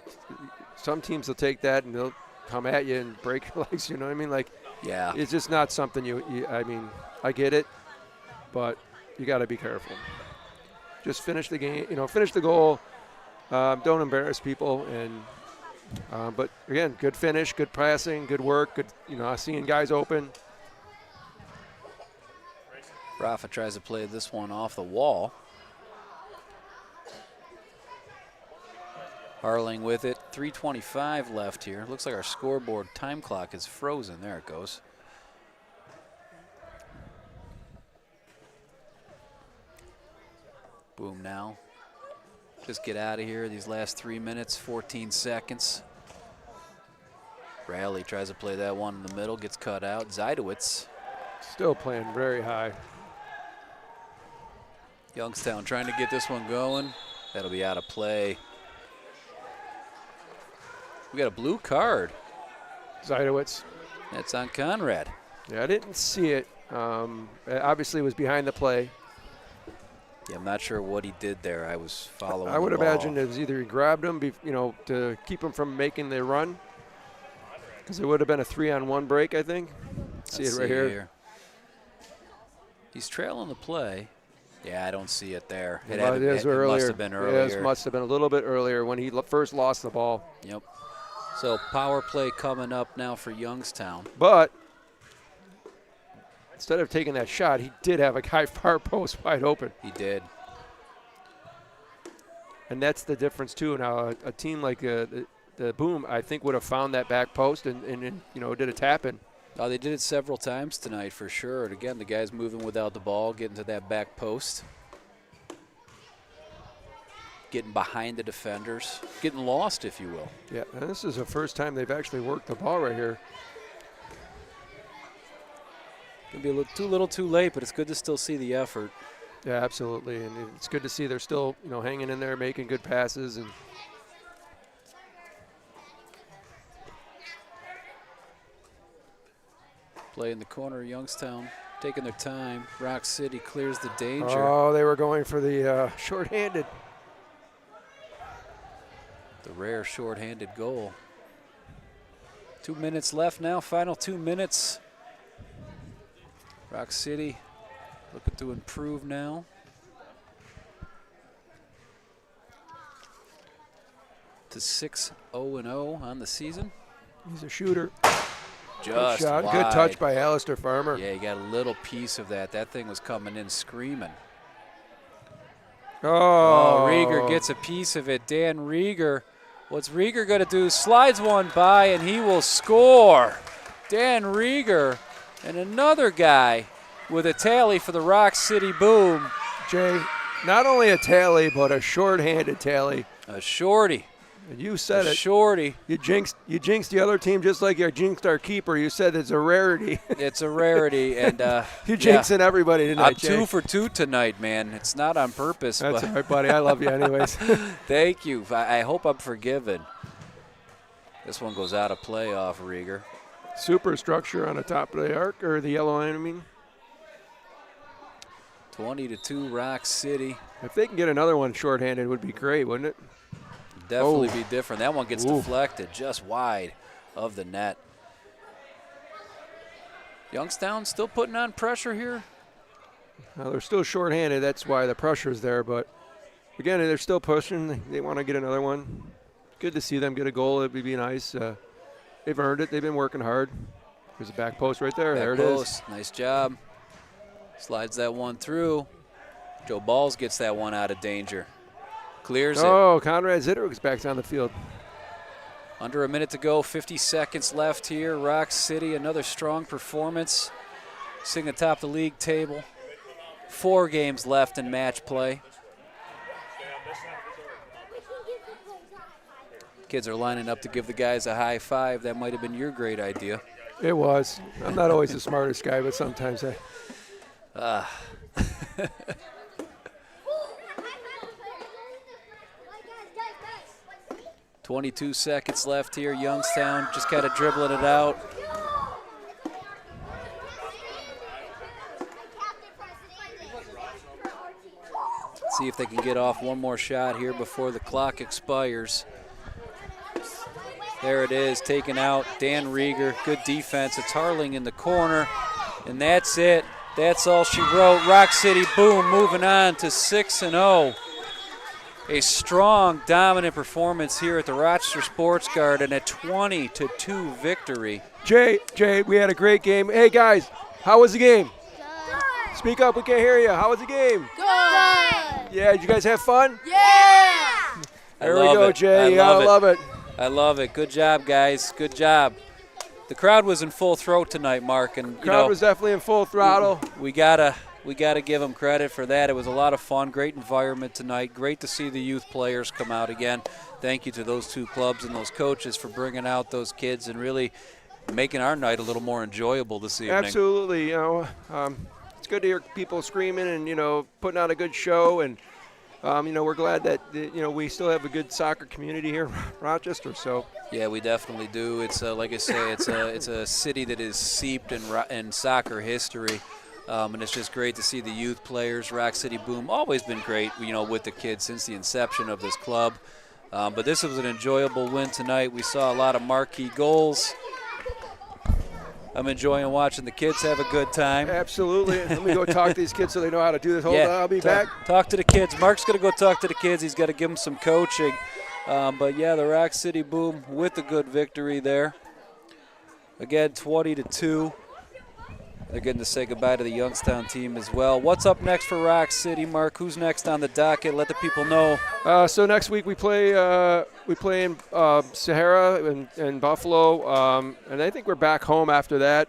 some teams will take that and they'll come at you and break your legs, you know what I mean? Like, yeah, it's just not something I get it, but you got to be careful. Just finish the game, finish the goal. Don't embarrass people. And but again, good finish, good passing, good work, good, seeing guys open. Rafa tries to play this one off the wall. Harling with it. 3:25 left here. Looks like our scoreboard time clock is frozen. There it goes. Boom now. Just get out of here. These last 3 minutes, 14 seconds. Rally tries to play that one in the middle. Gets cut out. Zajdowitz. Still playing very high. Youngstown trying to get this one going. That'll be out of play. We got a blue card. Zajdowitz. That's on Conrad. Yeah, I didn't see it. Obviously, it was behind the play. Yeah, I'm not sure what he did there. I was following. I would the ball. imagine it was either he grabbed him, to keep him from making the run, because it would have been a 3-on-1 break, I think. See it right here. He's trailing the play. Yeah, I don't see it there. It must have been earlier. Yes, must have been a little bit earlier when he first lost the ball. Yep. So power play coming up now for Youngstown. But instead of taking that shot, he did have a guy far post wide open. He did. And that's the difference, too. Now, a team like the Boom, I think, would have found that back post and did a tap-in. Oh, they did it several times tonight for sure. And again, the guys moving without the ball, getting to that back post. Getting behind the defenders. Getting lost, if you will. Yeah, and this is the first time they've actually worked the ball right here. Going to be a little too late, but it's good to still see the effort. Yeah, absolutely. And it's good to see they're still, hanging in there, making good passes. And play in the corner, Youngstown. taking their time. Roc City clears the danger. Oh, they were going for the shorthanded. The rare shorthanded goal. 2 minutes left now, final 2 minutes. Roc City looking to improve now. To 6-0-0 on the season. He's a shooter. Just good shot. wide. Good touch by Alistair Farmer. Yeah, you got a little piece of that. That thing was coming in screaming. Oh, Rieger gets a piece of it. Dan Rieger. What's Rieger going to do? Slides one by, and he will score. Dan Rieger and another guy with a tally for the Roc City Boom. Jay, not only a tally, but a shorthanded tally. A shorty. And you said A it. shorty. You jinxed the other team just like you jinxed our keeper. You said it's a rarity. It's a rarity, and You're jinxing everybody tonight, I'm Jay. 2 for 2 tonight, man. It's not on purpose. That's but all right, buddy. I love you anyways. Thank you. I hope I'm forgiven. This one goes out of play off Rieger. Superstructure on the top of the arc, or the yellow line, I mean. 20-2 Roc City. If they can get another one shorthanded, it would be great, wouldn't it? Definitely be different. That one gets deflected just wide of the net. Youngstown still putting on pressure here. Well, they're still shorthanded. That's why the pressure's there. But, again, they're still pushing. They want to get another one. Good to see them get a goal. It would be nice. They've earned it. They've been working hard. There's a back post right there. There it is. Nice job. Slides that one through. Joe Balls gets that one out of danger. Clears it. Oh, Conrad Zitterwick's back on the field. Under a minute to go, 50 seconds left here. Roc City, another strong performance. Sitting atop the league table. 4 games left in match play. Kids are lining up to give the guys a high five. That might have been your great idea. It was. I'm not always the smartest guy, but sometimes I. 22 seconds left here. Youngstown just kind of dribbling it out. Let's see if they can get off one more shot here before the clock expires. There it is, taken out. Dan Rieger, good defense. It's Harling in the corner, and that's it. That's all she wrote. Roc City Boom moving on to 6-0. A strong, dominant performance here at the Rochester Sports Garden, a 20-2 victory. Jay, we had a great game. Hey, guys, how was the game? Good. Speak up, we can't hear you. How was the game? Good. Yeah, did you guys have fun? Yeah. There we go, Jay. You gotta love it. I love it. Good job, guys. Good job. The crowd was in full throat tonight, Mark, and Crowd was definitely in full throttle. We gotta give them credit for that. It was a lot of fun. Great environment tonight. Great to see the youth players come out again. Thank you to those 2 clubs and those coaches for bringing out those kids and really making our night a little more enjoyable this evening. Absolutely. It's good to hear people screaming and putting on a good show, and we're glad that we still have a good soccer community here in Rochester. So yeah, we definitely do. It's like I say, it's a city that is steeped in soccer history. And it's just great to see the youth players. Roc City Boom always been great, with the kids since the inception of this club. But this was an enjoyable win tonight. We saw a lot of marquee goals. I'm enjoying watching the kids have a good time. Absolutely. Let me go talk to these kids so they know how to do this. Hold on, I'll be back. Talk to the kids. Mark's going to go talk to the kids. He's got to give them some coaching. But, yeah, the Roc City Boom with a good victory there. Again, 20-2. They're getting to say goodbye to the Youngstown team as well. What's up next for Roc City, Mark? Who's next on the docket? Let the people know. So next week we play in Sahara and Buffalo, and I think we're back home after that.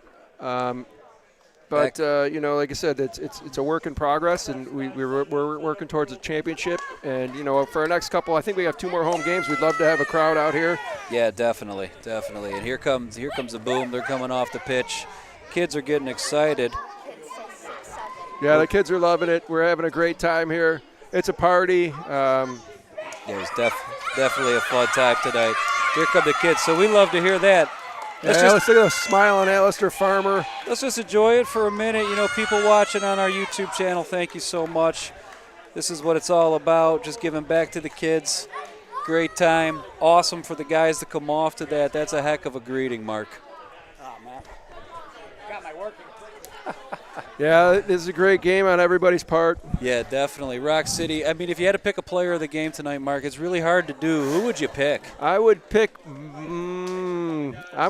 Like I said, it's a work in progress, and we're working towards a championship. And for our next couple, I think we have 2 more home games. We'd love to have a crowd out here. Yeah, definitely. And here comes the Boom. They're coming off the pitch. Kids are getting excited. Yeah, the kids are loving it. We're having a great time here. It's a party. Yeah, it was definitely a fun time tonight. Here come the kids. So we love to hear that. Let's look at the smiling Alistair Farmer. Let's just enjoy it for a minute. You know, people watching on our YouTube channel, thank you so much. This is what it's all about, just giving back to the kids. Great time. Awesome for the guys to come off to that. That's a heck of a greeting, Mark. Oh, man. Got my work. Yeah, this is a great game on everybody's part. Yeah, definitely. Roc City. I mean, if you had to pick a player of the game tonight, Mark, it's really hard to do. Who would you pick? I would pick. I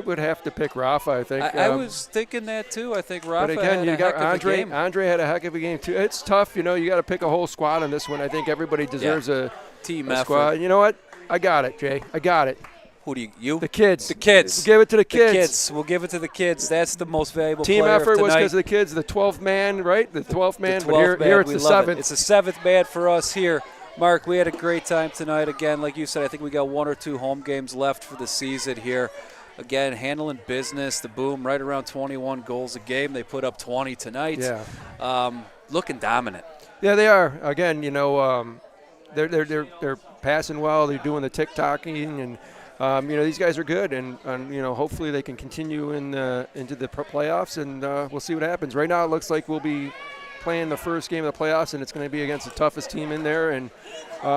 would have to pick Rafa. I think. I was thinking that too. I think Rafa. But again, had you a got heck of a Andre. game. Andre had a heck of a game too. It's tough, you know. You got to pick a whole squad on this one. I think everybody deserves a team a effort. squad. You know what? I got it, Jay. I got it. Who do you? The kids. The kids. Give it to the kids. The kids. We'll give it to the kids. That's the most valuable Team player effort of was tonight. because of the kids. The 12th man, right? The 12th man. The But 12th man. here it's We the love 7th. it. It's the 7th man for us here. Mark, we had a great time tonight. Again, like you said, I think we got 1 or 2 home games left for the season here. Again, handling business. The Boom right around 21 goals a game. They put up 20 tonight. Yeah. Looking dominant. Yeah, they are. Again, you know, they're passing well. They're doing the tick-tocking, and you know, these guys are good, and you know, hopefully they can continue into the playoffs, and we'll see what happens. Right now, it looks like we'll be playing the first game of the playoffs, and it's going to be against the toughest team in there, and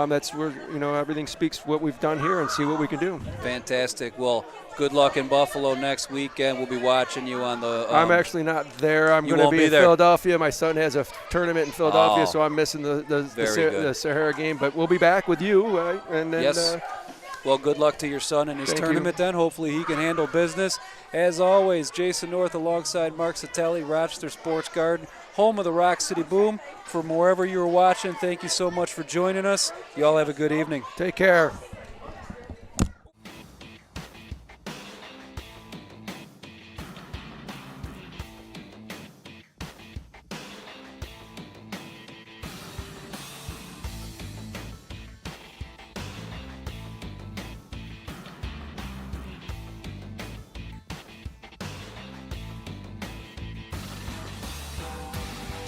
that's where, you know, everything speaks what we've done here and see what we can do. Fantastic. Well, good luck in Buffalo next weekend. We'll be watching you on the. I'm actually not there. I'm going to be in Philadelphia. My son has a tournament in Philadelphia, so I'm missing the Sahara game. But we'll be back with you, and then. Yes. Well, good luck to your son in his tournament then. Hopefully he can handle business. As always, Jason North alongside Mark Satelli, Rochester Sports Garden, home of the Roc City Boom. From wherever you were watching, thank you so much for joining us. You all have a good evening. Take care.